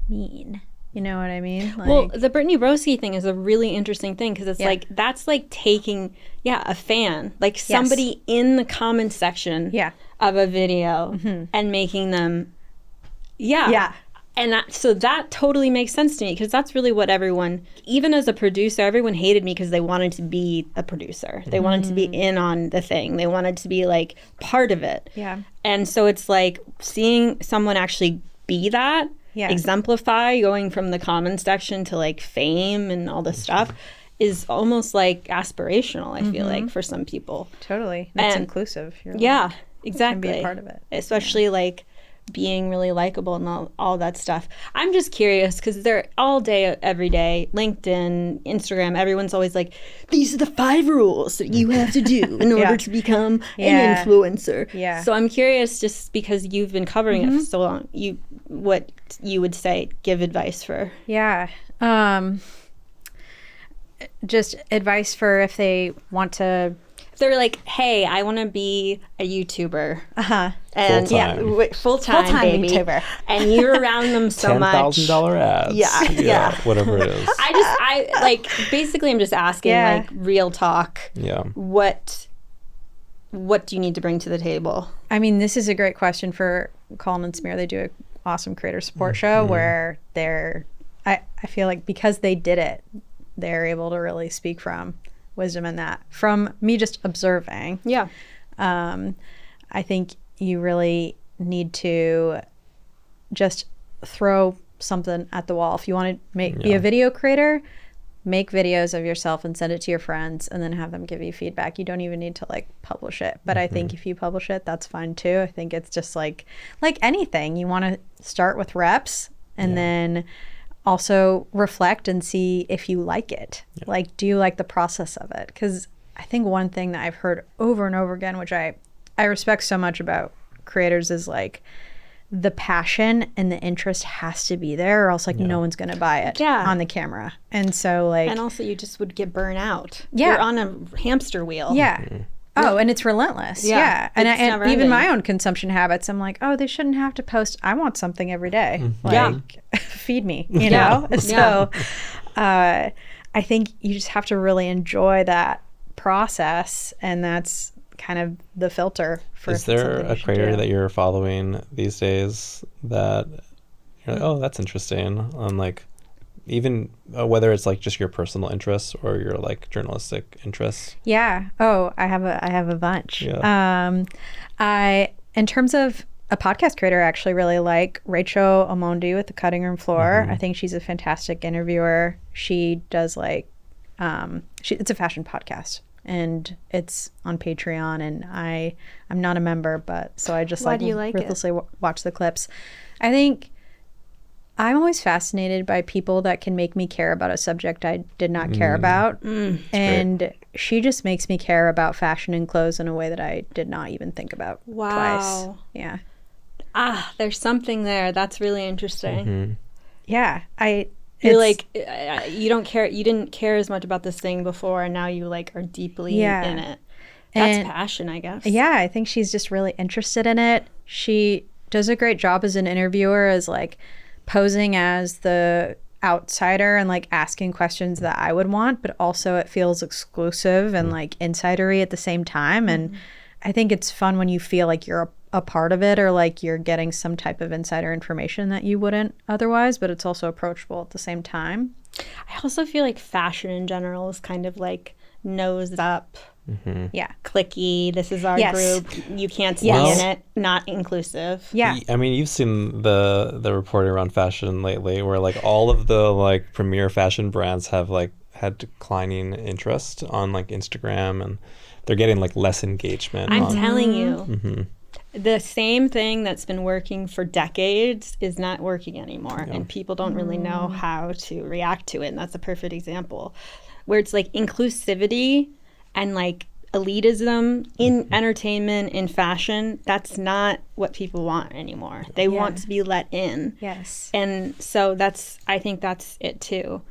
mean? You know what I mean? Like, Well, the Brittany Broski thing is a really interesting thing because it's like that's like taking a fan, like somebody in the comment section of a video and making them and so that totally makes sense to me because that's really what everyone, even as a producer, everyone hated me because they wanted to be a producer. They wanted to be in on the thing. They wanted to be like part of it. Yeah. And so it's like seeing someone actually be that, exemplify, going from the comment section to like fame and all this stuff is almost like aspirational, I feel like, for some people. Totally. It's And- inclusive. You're Yeah, can exactly. be a part of it. Especially like being really likable and all that stuff. I'm just curious because they're all day, every day, LinkedIn, Instagram, everyone's always like, these are the 5 rules that you have to do in order to become an influencer. Yeah. So I'm curious just because you've been covering it for so long, what you would say, give advice for. Yeah. Just advice for if they want to. They're like, hey, I want to be a YouTuber. Full-time. And full-time, baby. YouTuber. And you're around them so much. $10,000 ads. Yeah. Whatever it is. I like, basically I'm just asking like real talk. Yeah. What do you need to bring to the table? I mean, this is a great question for Colin and Samir. They do an awesome creator support show where I feel like because they did it, they're able to really speak from wisdom in that. From me just observing. Yeah. I think you really need to just throw something at the wall. If you want to be a video creator, make videos of yourself and send it to your friends and then have them give you feedback. You don't even need to like publish it. But I think if you publish it, that's fine too. I think it's just like anything. You want to start with reps and then also reflect and see if you like it. Like, do you like the process of it? Because I think one thing that I've heard over and over again, which I respect so much about creators, is like the passion and the interest has to be there or else like no one's going to buy it on the camera. And so like... And also you just would get burnt out. Yeah. You're on a hamster wheel. Yeah. Oh, and it's relentless. Yeah. And, It's never even ending. my own consumption habits, I'm like, oh, they shouldn't have to post. I want something every day. Like, feed me, you know? So I think you just have to really enjoy that process. And that's kind of the filter for Is there something you a should creator do. that you're following these days that you're like, oh, that's interesting? On like, even whether it's like just your personal interests or your like journalistic interests. Yeah. Oh, I have a bunch. Yeah. I in terms of a podcast creator, I actually really like Rachel Omondi with the Cutting Room Floor. I think she's a fantastic interviewer. She does like it's a fashion podcast and it's on Patreon, and I'm not a member, but so I just Why do you like it? ruthlessly watch the clips. I think I'm always fascinated by people that can make me care about a subject I did not care about. And she just makes me care about fashion and clothes in a way that I did not even think about twice. Yeah. There's something there. That's really interesting. Yeah. You're like, you don't care. You didn't care as much about this thing before, and now you like are deeply in it. That's passion, I guess. Yeah, I think she's just really interested in it. She does a great job as an interviewer, as like posing as the outsider and like asking questions that I would want, but also it feels exclusive and like insidery at the same time. And I think it's fun when you feel like you're a a part of it, or like you're getting some type of insider information that you wouldn't otherwise, but it's also approachable at the same time. I also feel like fashion in general is kind of like nose up, Yeah. clicky. This is our Yes. group. You can't see Yes. in it. Not inclusive. Yeah. I mean, you've seen the reporting around fashion lately, where like all of the like premier fashion brands have like had declining interest on like Instagram, and they're getting like less engagement. I'm on, telling you, the same thing that's been working for decades is not working anymore, and people don't really know how to react to it. And that's a perfect example, where it's like inclusivity and like elitism in entertainment, in fashion. That's not what people want anymore. They want to be let in. Yes. And so I think that's it too.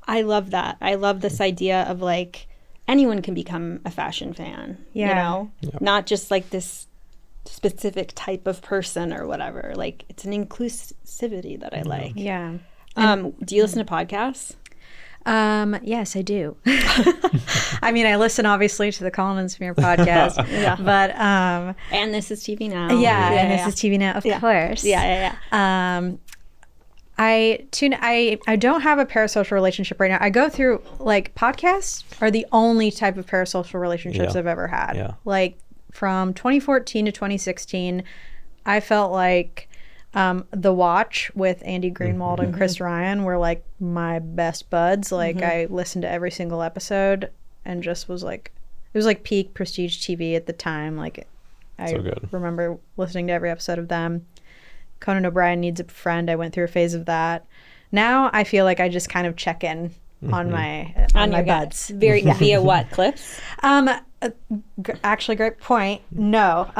I love that. I love this idea of like anyone can become a fashion fan, you know, not just like this specific type of person or whatever. Like it's an inclusivity that I like. Yeah. Do you listen to podcasts? Yes, I do. I mean, I listen obviously to the Colin and Samir podcast, but And This Is TV Now. and This Is TV Now, of course. Yeah. I don't have a parasocial relationship right now. I go through like podcasts are the only type of parasocial relationships I've ever had. Yeah. Like from 2014 to 2016, I felt like The Watch with Andy Greenwald and Chris Ryan were like my best buds. Like I listened to every single episode and just was like, it was like peak prestige TV at the time. Like I remember listening to every episode of them. Conan O'Brien Needs a Friend. I went through a phase of that. Now I feel like I just kind of check in on my buds. Via what? Clips? Actually, great point. No,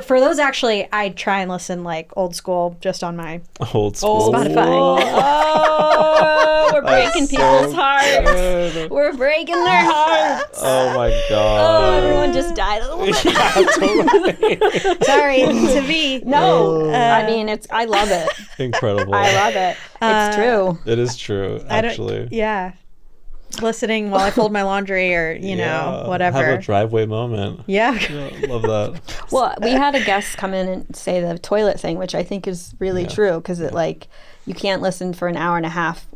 for those actually, I try and listen like old school, just on my old school Spotify. Oh, we're breaking people's hearts. We're breaking their hearts. Oh my god! Oh, everyone just died a little bit. Yeah, totally. Sorry to be. No, I mean I love it. Incredible. I love it. It's true. It is true, actually. Yeah. Listening while I fold my laundry or, you know, whatever. Have a driveway moment. Yeah. Love that. Well, we had a guest come in and say the toilet thing, which I think is really true, because it like you can't listen for an hour and a half.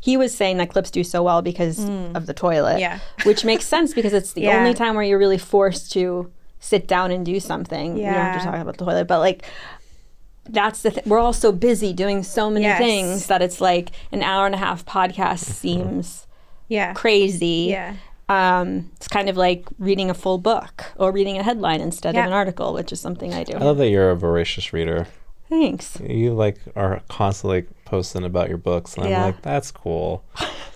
He was saying that clips do so well because of the toilet, which makes sense because it's the only time where you're really forced to sit down and do something. You don't have to talk about the toilet, but like that's the we're all so busy doing so many things that it's like an hour and a half podcast seems crazy. Yeah. It's kind of like reading a full book or reading a headline instead of an article, which is something I do. I love that you're a voracious reader. Thanks. You like are constantly posting about your books, and I'm like, that's cool.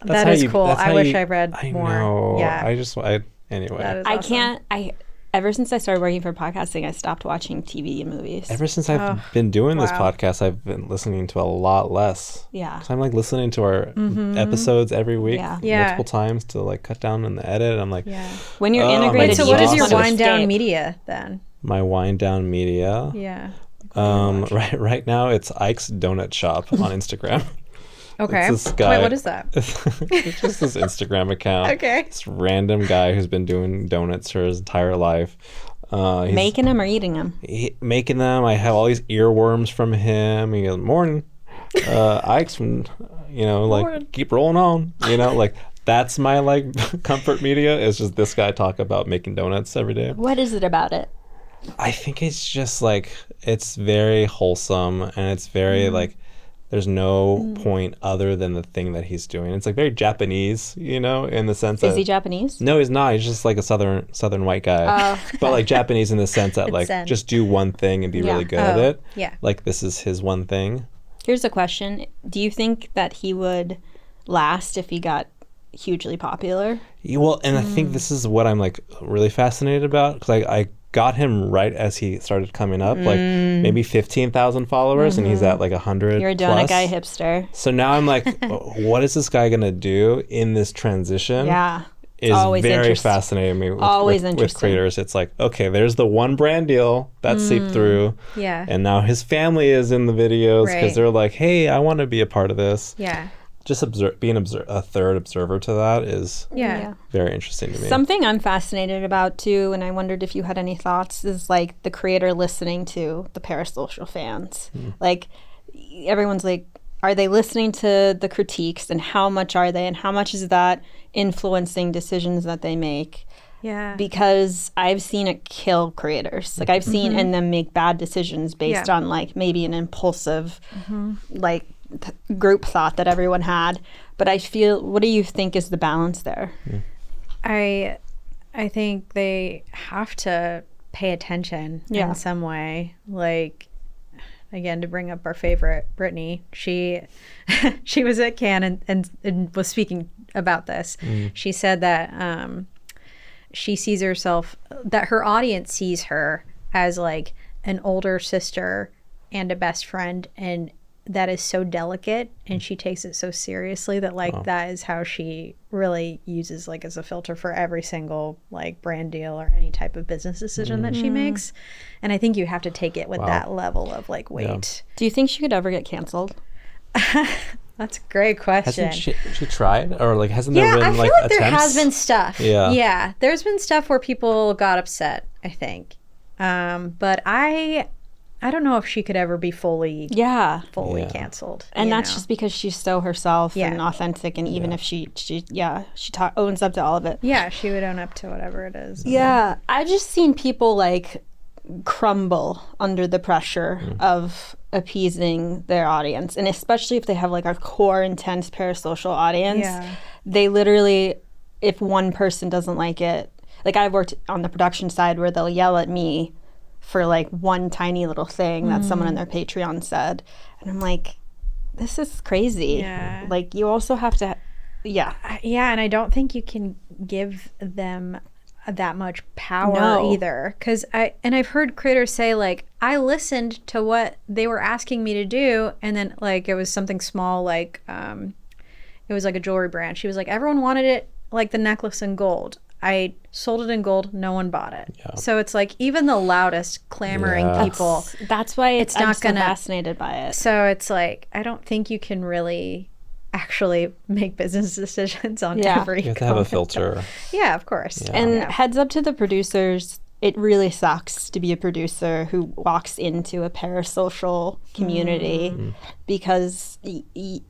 That is cool. I wish I read more. I know. Yeah. Anyway. That is I awesome. can't. Ever since I started working for podcasting, I stopped watching TV and movies. Ever since I've been doing this podcast, I've been listening to a lot less. Yeah. So I'm like listening to our episodes every week Yeah. multiple times to like cut down on the edit. I'm like, When you're I'm integrated, Wait, so you what is just your want to wind down escape. media then? my wind down media. Yeah. Right now it's Ike's Donut Shop on Instagram. Okay. It's this guy. Wait, what is that? It's just this Instagram account. Okay. This random guy who's been doing donuts for his entire life. He's making them or eating them? making them. I have all these earworms from him. He goes, morning. Ike's from, like, keep rolling on. Like, that's my, like, comfort media is just this guy talk about making donuts every day. What is it about it? I think it's just, like, it's very wholesome and it's very, like, there's no point other than the thing that he's doing. It's like very Japanese, in the sense that... Is he Japanese? No, he's not. He's just like a southern white guy. Oh. But like Japanese in the sense that like Zen. just do one thing and be really good at it. Yeah. Like this is his one thing. Here's a question. Do you think that he would last if he got hugely popular? Well, and I think this is what I'm like really fascinated about because I got him right as he started coming up, like maybe 15,000 followers, and he's at like 100. You're a donut plus. guy hipster. So now I'm like, what is this guy gonna do in this transition? Yeah. Is always very fascinating me with creators. It's like, okay, there's the one brand deal that seeped through. Yeah. And now his family is in the videos because they're like, hey, I want to be a part of this. Yeah. just being a third observer to that is Yeah. very interesting to me. Something I'm fascinated about too, and I wondered if you had any thoughts, is like the creator listening to the parasocial fans. Like everyone's like, are they listening to the critiques, and how much are they, and how much is that influencing decisions that they make? Yeah. Because I've seen it kill creators. Like I've seen and them make bad decisions based on like maybe an impulsive like group thought that everyone had. But I feel, what do you think is the balance there? I think they have to pay attention in some way. Like, again, to bring up our favorite, Brittany, she was at Cannes and was speaking about this. She said that she sees herself, that her audience sees her as like an older sister and a best friend, and that is so delicate, and she takes it so seriously that like that is how she really uses like as a filter for every single like brand deal or any type of business decision that she makes. And I think you have to take it with that level of like weight. Do you think she could ever get canceled? That's a great question. Hasn't she tried, or like hasn't there been I feel like like there has been stuff. Yeah. There's been stuff where people got upset, I think. But I don't know if she could ever be fully canceled. And that's just because she's so herself and authentic, and even if she owns up to all of it. Yeah, she would own up to whatever it is. Yeah, I've just seen people like crumble under the pressure of appeasing their audience, and especially if they have like a core intense parasocial audience. They literally, if one person doesn't like it, like I've worked on the production side where they'll yell at me for like one tiny little thing that someone in their Patreon said, and I'm like, this is crazy. Like you also have to and I don't think you can give them that much power either, because I've heard creators say like, I listened to what they were asking me to do, and then like it was something small, like it was like a jewelry brand. She was like, everyone wanted it, like the necklace in gold. I sold it in gold, no one bought it. So it's like even the loudest clamoring people, that's why I'm not so gonna fascinated by it. So it's like, I don't think you can really actually make business decisions on every You have to have a filter. Yeah, of course. And heads up to the producers, it really sucks to be a producer who walks into a parasocial community because you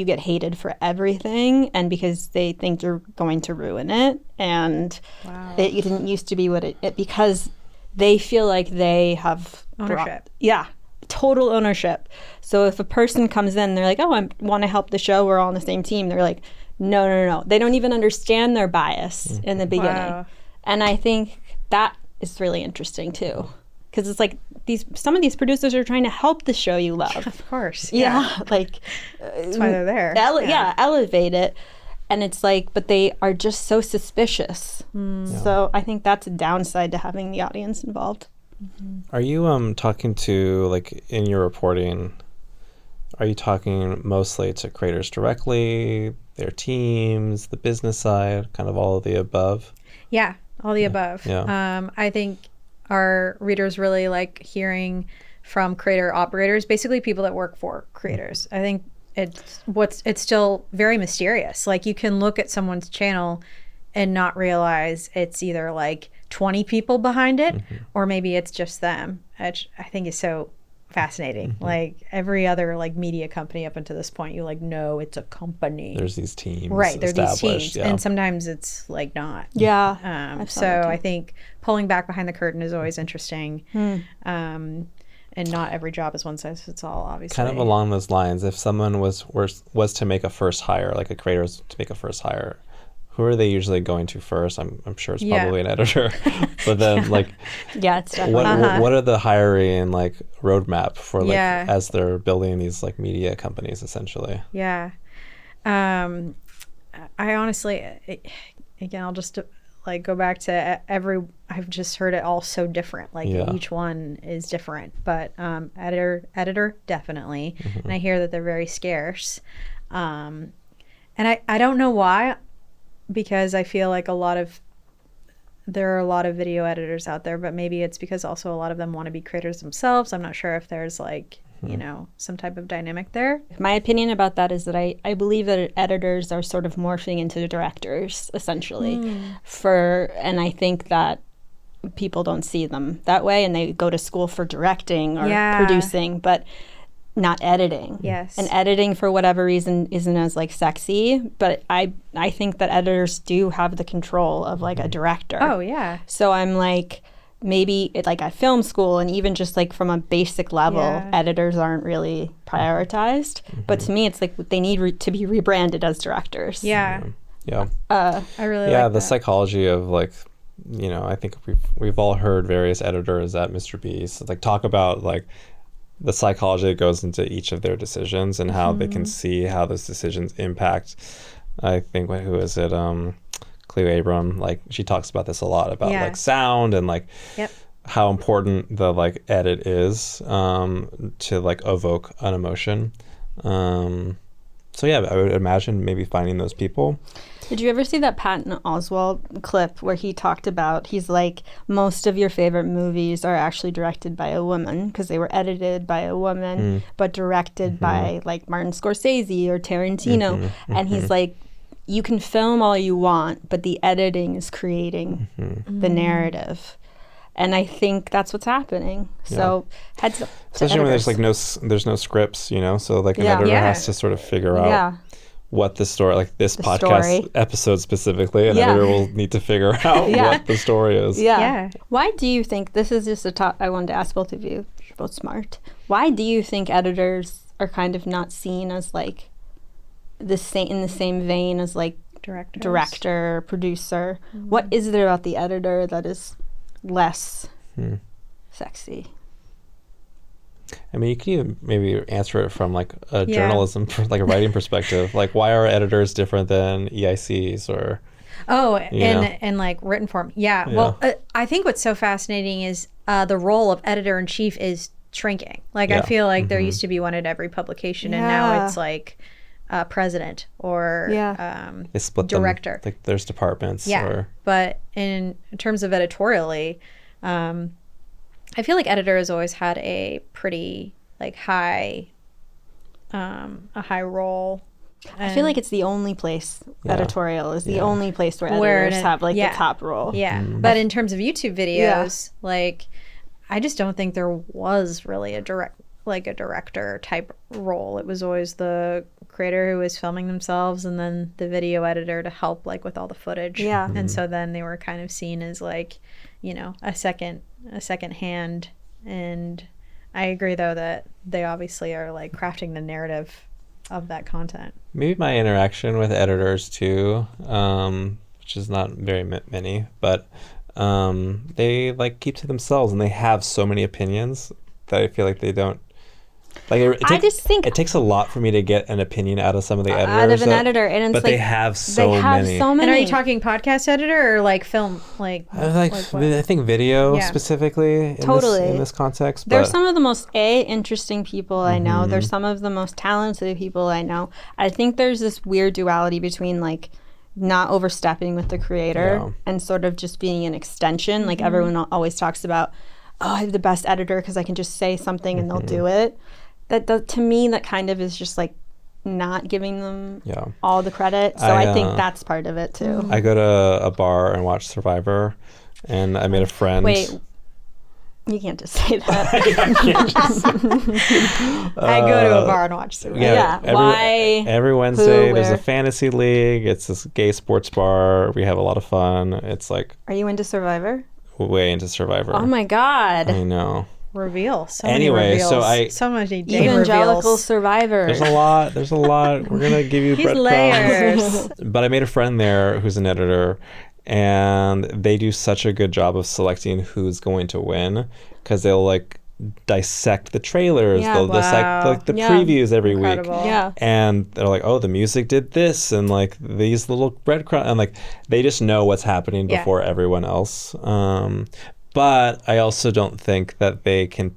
get hated for everything, and because they think you're going to ruin it, and it didn't used to be what it because they feel like they have ownership. Total ownership. So if a person comes in, they're like, oh, I want to help the show, we're all on the same team. They're like, no. They don't even understand their bias in the beginning. And I think that is really interesting too. Because it's like some of these producers are trying to help the show you love. Of course. Like that's why they're there. Elevate it. And it's like, but they are just so suspicious. So I think that's a downside to having the audience involved. Are you talking to, like, in your reporting, are you talking mostly to creators directly, their teams, the business side, kind of all of the above? Yeah, all the above. I think our readers really like hearing from creator operators, basically people that work for creators. I think it's still very mysterious. Like you can look at someone's channel and not realize it's either like 20 people behind it or maybe it's just them, which I think is so fascinating. Like every other like media company up until this point, you like know it's a company. There's these teams, right? There's these teams, and sometimes it's like not. So I think pulling back behind the curtain is always interesting. And not every job is one size fits all, obviously. Kind of along those lines, if someone was to make a first hire, like a creator was to make a first hire, who are they usually going to first? I'm sure it's probably an editor. But then like it's definitely what are the hiring like roadmap for like as they're building these like media companies essentially? I honestly, again, I'll just like go back to I've just heard it all so different. Like each one is different, but editor definitely. And I hear that they're very scarce. And I don't know why, because I feel like there are a lot of video editors out there, but maybe it's because also a lot of them want to be creators themselves. I'm not sure if there's like you know, some type of dynamic there. My opinion about that is that I believe that editors are sort of morphing into directors, essentially. And I think that people don't see them that way, and they go to school for directing or producing, but not editing. Yes. And editing, for whatever reason, isn't as like sexy, but I think that editors do have the control of like a director. Oh, yeah. So I'm like, maybe like at film school and even just like from a basic level, editors aren't really prioritized. But to me, it's like they need to be rebranded as directors. Yeah. I really like the that. psychology of like, you know, I think we've all heard various editors at Mr. Beast like talk about like the psychology that goes into each of their decisions and how they can see how those decisions impact. I think who is it? Cleo Abram, like she talks about this a lot about like sound and like how important the like edit is to like evoke an emotion. So yeah, I would imagine maybe finding those people. Did you ever see that Patton Oswalt clip where he talked about, he's like, most of your favorite movies are actually directed by a woman because they were edited by a woman, but directed by like Martin Scorsese or Tarantino. And he's like, you can film all you want, but the editing is creating the narrative. And I think that's what's happening. So heads up to especially when editors. there's like there's no scripts, you know, so like an editor has to sort of figure out what the story, like this podcast episode specifically, an editor will need to figure out what the story is. Why do you think, this is just a top I wanted to ask both of you, you're both smart. Why do you think editors are kind of not seen as like in the same vein as like director, producer? What is there about the editor that is less sexy? I mean, you can even maybe answer it from like a journalism, like a writing perspective. Like, why are editors different than EICs or? Oh, in like written form. Yeah. Well, I think what's so fascinating is the role of editor-in-chief is shrinking. Like, I feel like there used to be one at every publication, and now it's like president or they split director. Them, like there's departments. But in terms of editorially, I feel like editor has always had a pretty like high role. I feel like it's the only place editorial is the only place where editors have like the top role. But in terms of YouTube videos, like I just don't think there was really a director type role. It was always the creator who was filming themselves and then the video editor to help like with all the footage. And so then they were kind of seen as like, you know, a second hand. And I agree though that they obviously are like crafting the narrative of that content. Maybe my interaction with editors too, which is not very many, but they like keep to themselves and they have so many opinions that I feel like they don't. Like it takes a lot for me to get an opinion out of some of the editors. Out of an editor, and it's but like, they have so many. And are you talking podcast editor or like film? Like I think video specifically in this context. They're some of the most interesting people I know. They're some of the most talented people I know. I think there's this weird duality between like not overstepping with the creator and sort of just being an extension. Like everyone always talks about, oh, I have the best editor because I can just say something and they'll do it. To me, that kind of is just like not giving them all the credit. So I think that's part of it too. I go to a bar and watch Survivor, and I made a friend. Wait, you can't just say that. I go to a bar and watch Survivor. Why? Every Wednesday there's a fantasy league. It's this gay sports bar. We have a lot of fun. It's like. Are you into Survivor? Way into Survivor. Oh my God. I know. Reveal. So anyway, many so many evangelical reveals. Survivor. There's a lot. We're gonna give you breadcrumbs. But I made a friend there who's an editor, and they do such a good job of selecting who's going to win because they'll like dissect the trailers. They'll dissect like the previews every week. And they're like, oh, the music did this, and like these little breadcrumbs, and like they just know what's happening before everyone else. But I also don't think that they can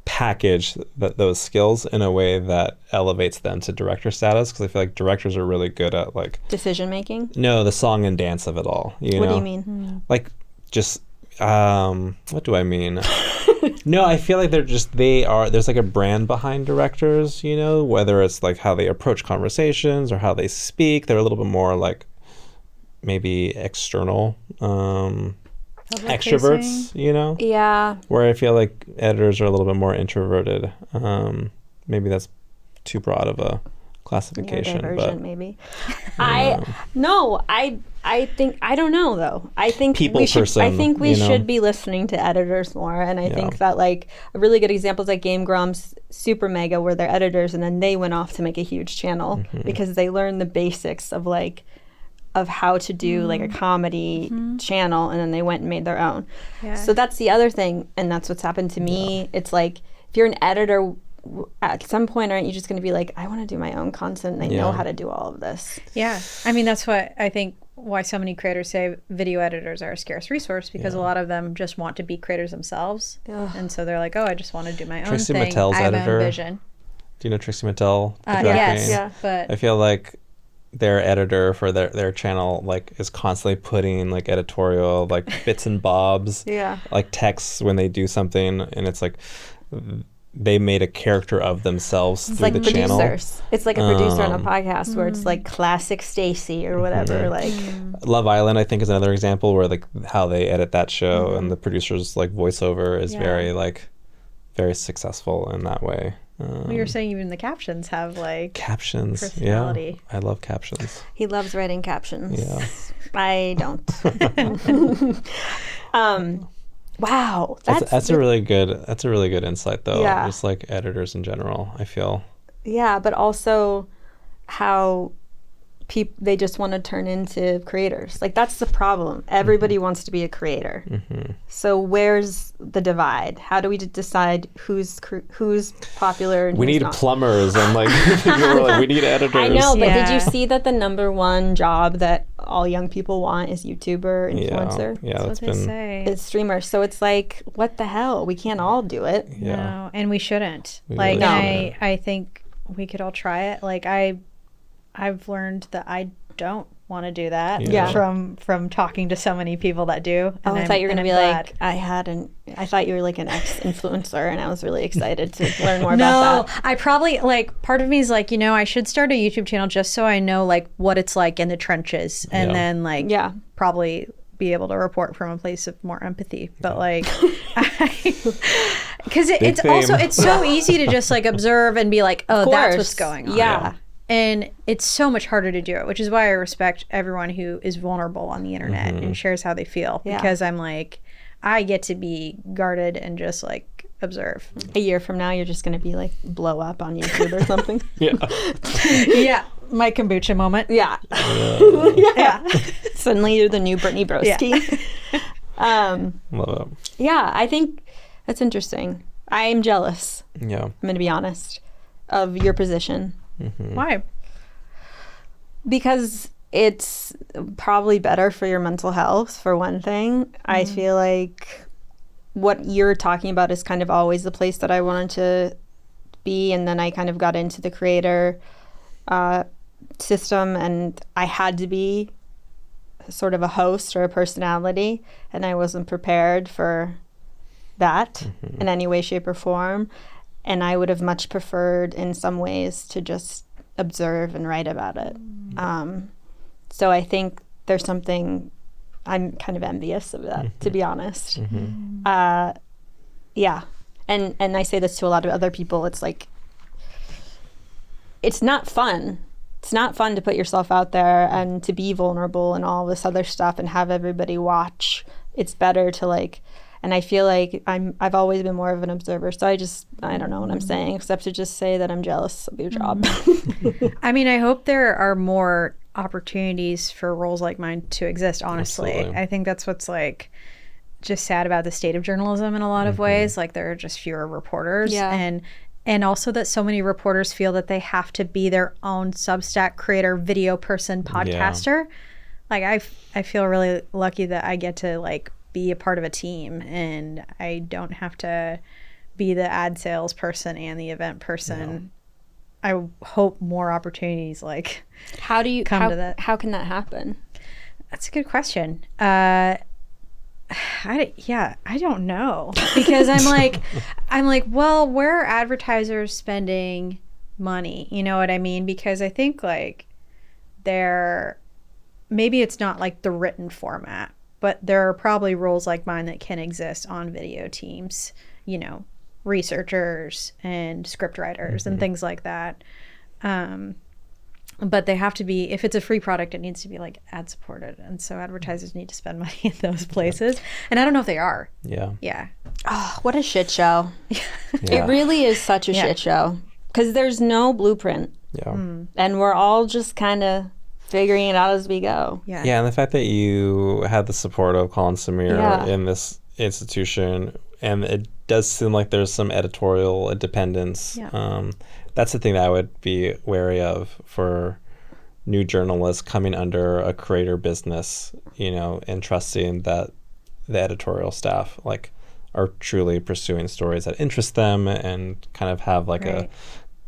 package those skills in a way that elevates them to director status, because I feel like directors are really good at like decision making. No, the song and dance of it all. What do you mean? Like just what do I mean? No, I feel like there's like a brand behind directors, you know, whether it's like how they approach conversations or how they speak. They're a little bit more like maybe external extroverts, you know? Yeah. Where I feel like editors are a little bit more introverted. Maybe that's too broad of a classification, but maybe. I think I don't know though. I think People we should. person, I think we you know? should be listening to editors more, and I think that like a really good example is like Game Grumps, Super Mega, where they're editors, and then they went off to make a huge channel because they learned the basics of like of how to do like a comedy channel, and then they went and made their own. Yeah. So that's the other thing, and that's what's happened to me. It's like if you're an editor, at some point, aren't you just going to be like, I want to do my own content and I know how to do all of this? Yeah. I mean, that's what I think why so many creators say video editors are a scarce resource, because a lot of them just want to be creators themselves. And so they're like, oh, I just want to do my own Trixie thing. Mattel's I have editor. my own vision. Do you know Trixie Mattel? the drag Yes. queen? Yeah. But I feel like their editor for their channel like is constantly putting like editorial like bits and bobs, like texts when they do something, and it's like they made a character of themselves It's through like the channel. producers. It's like a producer on a podcast where it's like classic Stacy or whatever. Like Love Island, I think, is another example where like how they edit that show and the producers like voiceover is very successful in that way. well, you're saying even the captions have like Captions, personality. I love captions. he loves writing captions. Yeah. I don't. Wow, That's a really good insight though. Yeah. Just like editors in general, I feel. yeah, but also how they just want to turn into creators. Like that's the problem. Everybody wants to be a creator. So where's the divide? How do we decide who's popular and We who's need not? plumbers and like people were like, we need editors. I know, but did Yeah. you see that the number one job that all young people want is YouTuber, influencer? Yeah, That's that's what they been say. It's streamer. So it's like, what the hell? We can't all do it. yeah. No, and we shouldn't. We Like, really and shouldn't. I think we could all try it. Like, I've learned that I don't want to do that. Yeah. From talking to so many people that do. Oh, I thought you were going to and be I'm like, glad. I thought you were like an ex-influencer, and I was really excited to learn more No, about that. I probably like part of me is like, I should start a YouTube channel just so I know like what it's like in the trenches, and Yeah. then like Yeah. probably be able to report from a place of more empathy. But like, because it's theme. also it's so easy to just like observe and be like, oh, that's course. what's going on. Yeah. And it's so much harder to do it, which is why I respect everyone who is vulnerable on the internet and shares how they feel. Yeah. Because I'm like, I get to be guarded and just like observe. A year from now, you're just going to be like blow up on YouTube or something. Yeah. Yeah, my kombucha moment. Yeah. Yeah. Suddenly you're the new Brittany Broski. Love Yeah, I think that's interesting. I'm jealous, it. Yeah. I'm going to be honest, of your position. Why? Because it's probably better for your mental health, for one thing. I feel like what you're talking about is kind of always the place that I wanted to be, and then I kind of got into the creator system, and I had to be sort of a host or a personality, and I wasn't prepared for that in any way, shape, or form. And I would have much preferred in some ways to just observe and write about it. So I think there's something, I'm kind of envious of that, to be honest. Yeah. And I say this to a lot of other people. It's like, it's not fun. It's not fun to put yourself out there and to be vulnerable and all this other stuff and have everybody watch. It's better to like, and I feel like I've always been more of an observer. So I don't know what I'm saying, except to just say that I'm jealous of your job. I mean, I hope there are more opportunities for roles like mine to exist, honestly. Absolutely. I think that's what's like just sad about the state of journalism in a lot of ways. Like there are just fewer reporters. Yeah. And also that so many reporters feel that they have to be their own Substack creator, video person, podcaster. Like I feel really lucky that I get to like be a part of a team, and I don't have to be the ad sales person and the event person. I hope more opportunities like How do you come to that. How can that happen? That's a good question. I I don't know, because I'm like, well, where are advertisers spending money? You know what I mean? Because I think like maybe it's not like the written format, but there are probably roles like mine that can exist on video teams, you know, researchers and script writers and things like that. But they have to be, if it's a free product, it needs to be like ad supported. And so advertisers need to spend money in those places. And I don't know if they are. Yeah. Yeah. Oh, what a shit show. It really is such a shit show. Because there's no blueprint. Yeah. And we're all just kind of figuring it out as we go. Yeah. Yeah, and the fact that you had the support of Colin Samir Yeah. in this institution, and it does seem like there's some editorial independence. Yeah. That's the thing that I would be wary of for new journalists coming under a creator business, you know, and trusting that the editorial staff like are truly pursuing stories that interest them and kind of have like a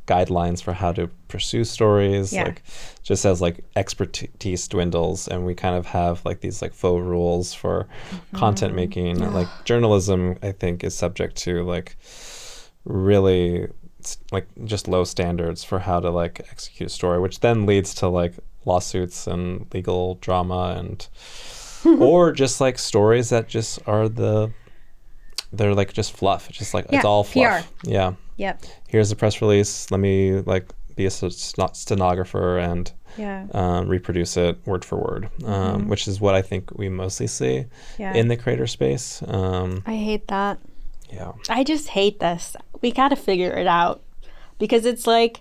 guidelines for how to pursue stories. Yeah. Like just as like expertise dwindles and we kind of have like these like faux rules for content making, like journalism I think is subject to like really like just low standards for how to like execute a story, which then leads to like lawsuits and legal drama and or just like stories that just are they're like just fluff. It's just like it's all fluff. PR. Yeah. Yep. Here's a press release. Let me like be a stenographer and reproduce it word for word, which is what I think we mostly see in the creator space. I hate that. Yeah. I just hate this. We got to figure it out because it's like,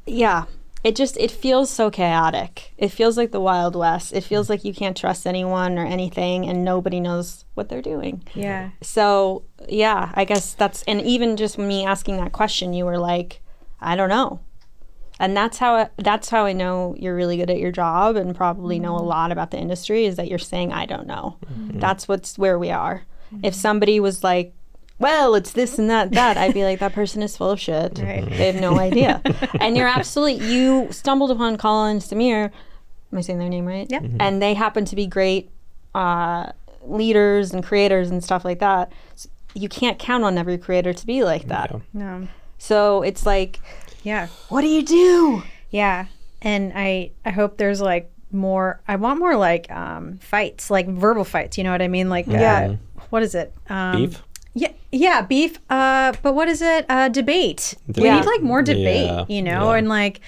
it feels so chaotic. It feels like the Wild West. It feels like you can't trust anyone or anything and nobody knows what they're doing. Yeah. So, yeah, I guess and even just me asking that question, you were like, I don't know. And that's how I know you're really good at your job and probably know a lot about the industry is that you're saying, I don't know. That's where we are. If somebody was like, well, it's this and that, I'd be like, that person is full of shit. Right. They have no idea. And you stumbled upon Colin Samir. Am I saying their name right? Yeah. And they happen to be great leaders and creators and stuff like that. So you can't count on every creator to be like that. Yeah. No. So it's like, Yeah. what do you do? Yeah. And I hope there's like more, I want more like fights, like verbal fights, you know what I mean? Like, what is it? Beef? Yeah, beef. But what is it? Debate. We need like more debate, you know? And like,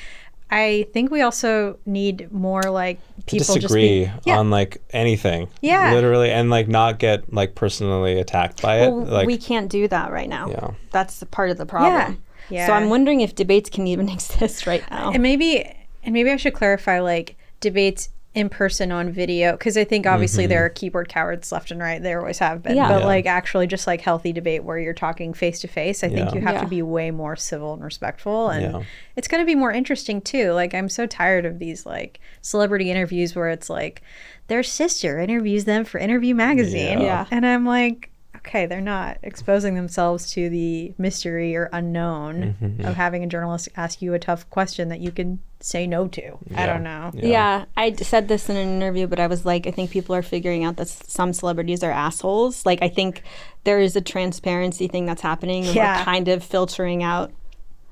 I think we also need more like people disagree just on like anything. Yeah. Literally, and like not get like personally attacked by it. Like we can't do that right now. Yeah. That's the part of the problem. Yeah. So I'm wondering if debates can even exist right now. And maybe I should clarify like debates in person on video, because I think obviously there are keyboard cowards left and right. There always have been. Yeah. But like actually just like healthy debate where you're talking face to face, I think you have to be way more civil and respectful. And it's going to be more interesting too. Like I'm so tired of these like celebrity interviews where it's like their sister interviews them for Interview Magazine. Yeah. And I'm like, okay, they're not exposing themselves to the mystery or unknown of having a journalist ask you a tough question that you can say no to. I don't know. Yeah, I said this in an interview, but I was like, I think people are figuring out that some celebrities are assholes. Like, I think there is a transparency thing that's happening, and we're kind of filtering out.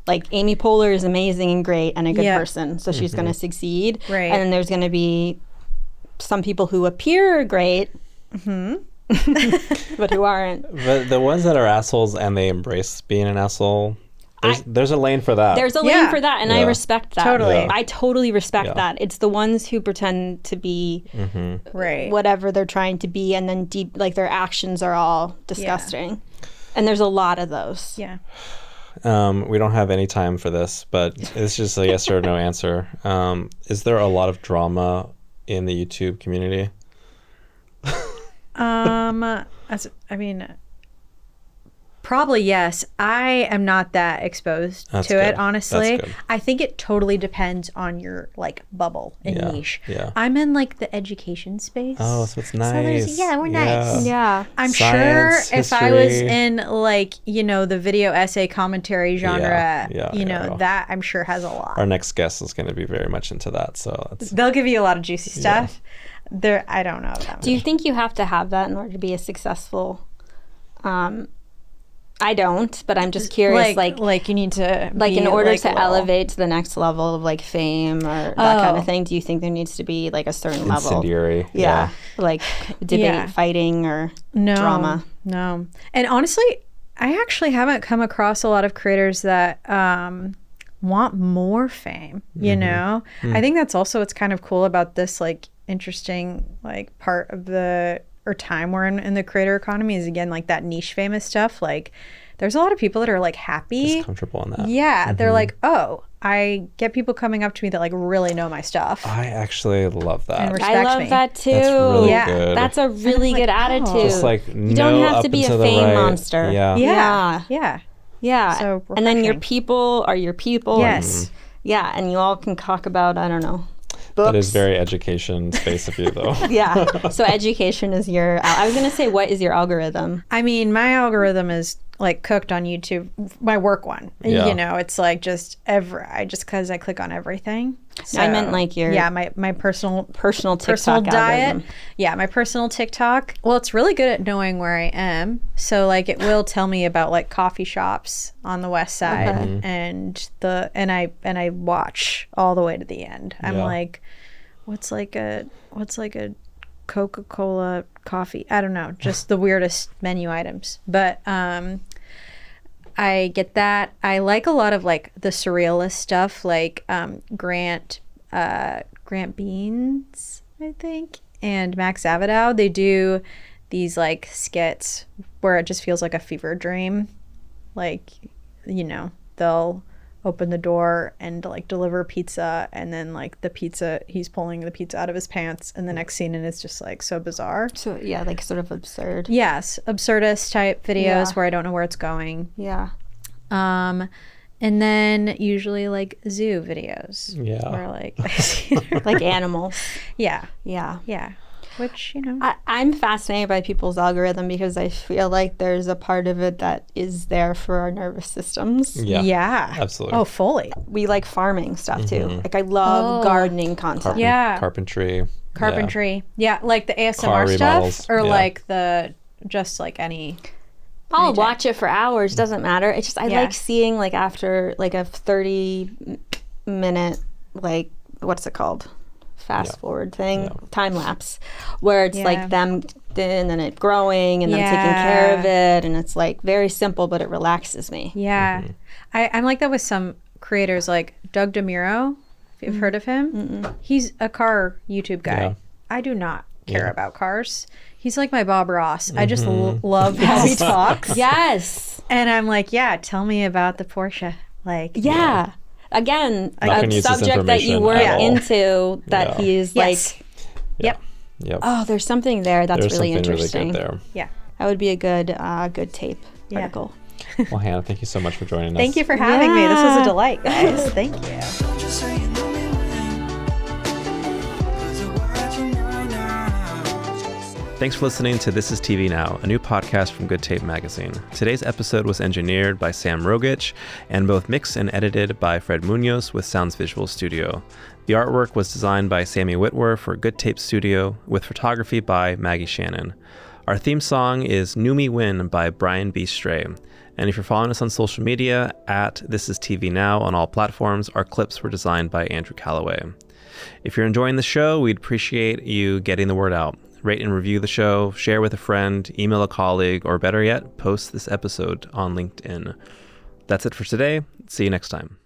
Like, Amy Poehler is amazing and great and a good person, so she's going to succeed. Right. And then there's going to be some people who appear great, but who aren't. But the ones that are assholes and they embrace being an asshole, there's a lane for that. There's a lane for that, and I respect that. Totally. Yeah. I totally respect that. It's the ones who pretend to be whatever they're trying to be, and then like their actions are all disgusting. And there's a lot of those. Yeah. We don't have any time for this, but it's just a yes or no answer. Is there a lot of drama in the YouTube community? Probably yes. I am not that exposed to it, honestly. I think it totally depends on your like bubble and niche. Yeah. I'm in like the education space. Oh, so it's nice. We're nice. Yeah. I'm Science, sure if I was history. in like, you know, the video essay commentary genre, that I'm sure has a lot. Our next guest is going to be very much into that, so They'll give you a lot of juicy stuff. I don't know that Do you think you have to have that in order to be a successful? I don't, but I'm just curious. Like you need to in order to elevate to the next level of like fame or that kind of thing. Do you think there needs to be like a certain level? Incendiary. Yeah, like debate, fighting, or drama. No, and honestly, I actually haven't come across a lot of creators that want more fame. You know, I think that's also what's kind of cool about this like interesting like part of the time we're in the creator economy is again like that niche famous stuff. Like there's a lot of people that are like happy, just comfortable in that. Yeah, they're like, oh, I get people coming up to me that like really know my stuff. I actually love that. And respect I love me. that too. That's really Yeah. good. That's a really good attitude. Just like you don't have to be a fame monster. Yeah. So and then your people are your people. Yes. Yeah, and you all can talk about, I don't know, books. That is very education space of you, though. Yeah. So education is your. I was gonna say, what is your algorithm? I mean, my algorithm is like cooked on YouTube. My work one, you know, it's like just because I click on everything. So, I meant like your my personal TikTok diet. algorithm. Yeah, my personal TikTok. Well, it's really good at knowing where I am. So like it will tell me about like coffee shops on the west side and I watch all the way to the end. I'm like, what's like a Coca-Cola coffee? I don't know, just the weirdest menu items. But I get that. I like a lot of like the surrealist stuff, like Grant Beans, I think, and Max Abdaal. They do these like skits where it just feels like a fever dream. Like, you know, they'll open the door and like deliver pizza, and then like the pizza, he's pulling the pizza out of his pants, and the next scene and it's just like so bizarre. So yeah, like sort of absurd. Yes, absurdist type videos where I don't know where it's going. Yeah. And then usually like zoo videos. Yeah. Where like like animals. Yeah. Yeah. Which, you know. I'm fascinated by people's algorithm because I feel like there's a part of it that is there for our nervous systems. Yeah. Absolutely. Oh, fully. We like farming stuff too. Like I love gardening content. Carpentry. Yeah, like the ASMR Car stuff remodels. or like the just like any. I'll watch it for hours, doesn't matter. It's just I like seeing like after like a 30-minute like what's it called? Fast forward thing, time lapse, where it's like them and then it growing and them taking care of it, and it's like very simple, but it relaxes me. Yeah, I'm like that with some creators, like Doug DeMuro. If you've heard of him, he's a car YouTube guy. Yeah. I do not care about cars. He's like my Bob Ross. I just love how he talks. Yes, and I'm like, tell me about the Porsche. Like, again, Not a subject that you weren't into that he's like, Yep. oh, there's something there that's There's really something interesting. Really good there. Yeah. That would be a good tape article. Well, Hannah, thank you so much for joining us. Thank you for having me. This was a delight, guys. Thank you. Thanks for listening to This Is TV Now, a new podcast from Good Tape Magazine. Today's episode was engineered by Sam Rogich and both mixed and edited by Fred Munoz with Sounds Visual Studio. The artwork was designed by Sammy Whitwer for Good Tape Studio with photography by Maggie Shannon. Our theme song is New Me Win by Brian B. Stray. And if you're following us on social media, at This Is TV Now on all platforms, our clips were designed by Andrew Calloway. If you're enjoying the show, we'd appreciate you getting the word out. Rate and review the show, share with a friend, email a colleague, or better yet, post this episode on LinkedIn. That's it for today. See you next time.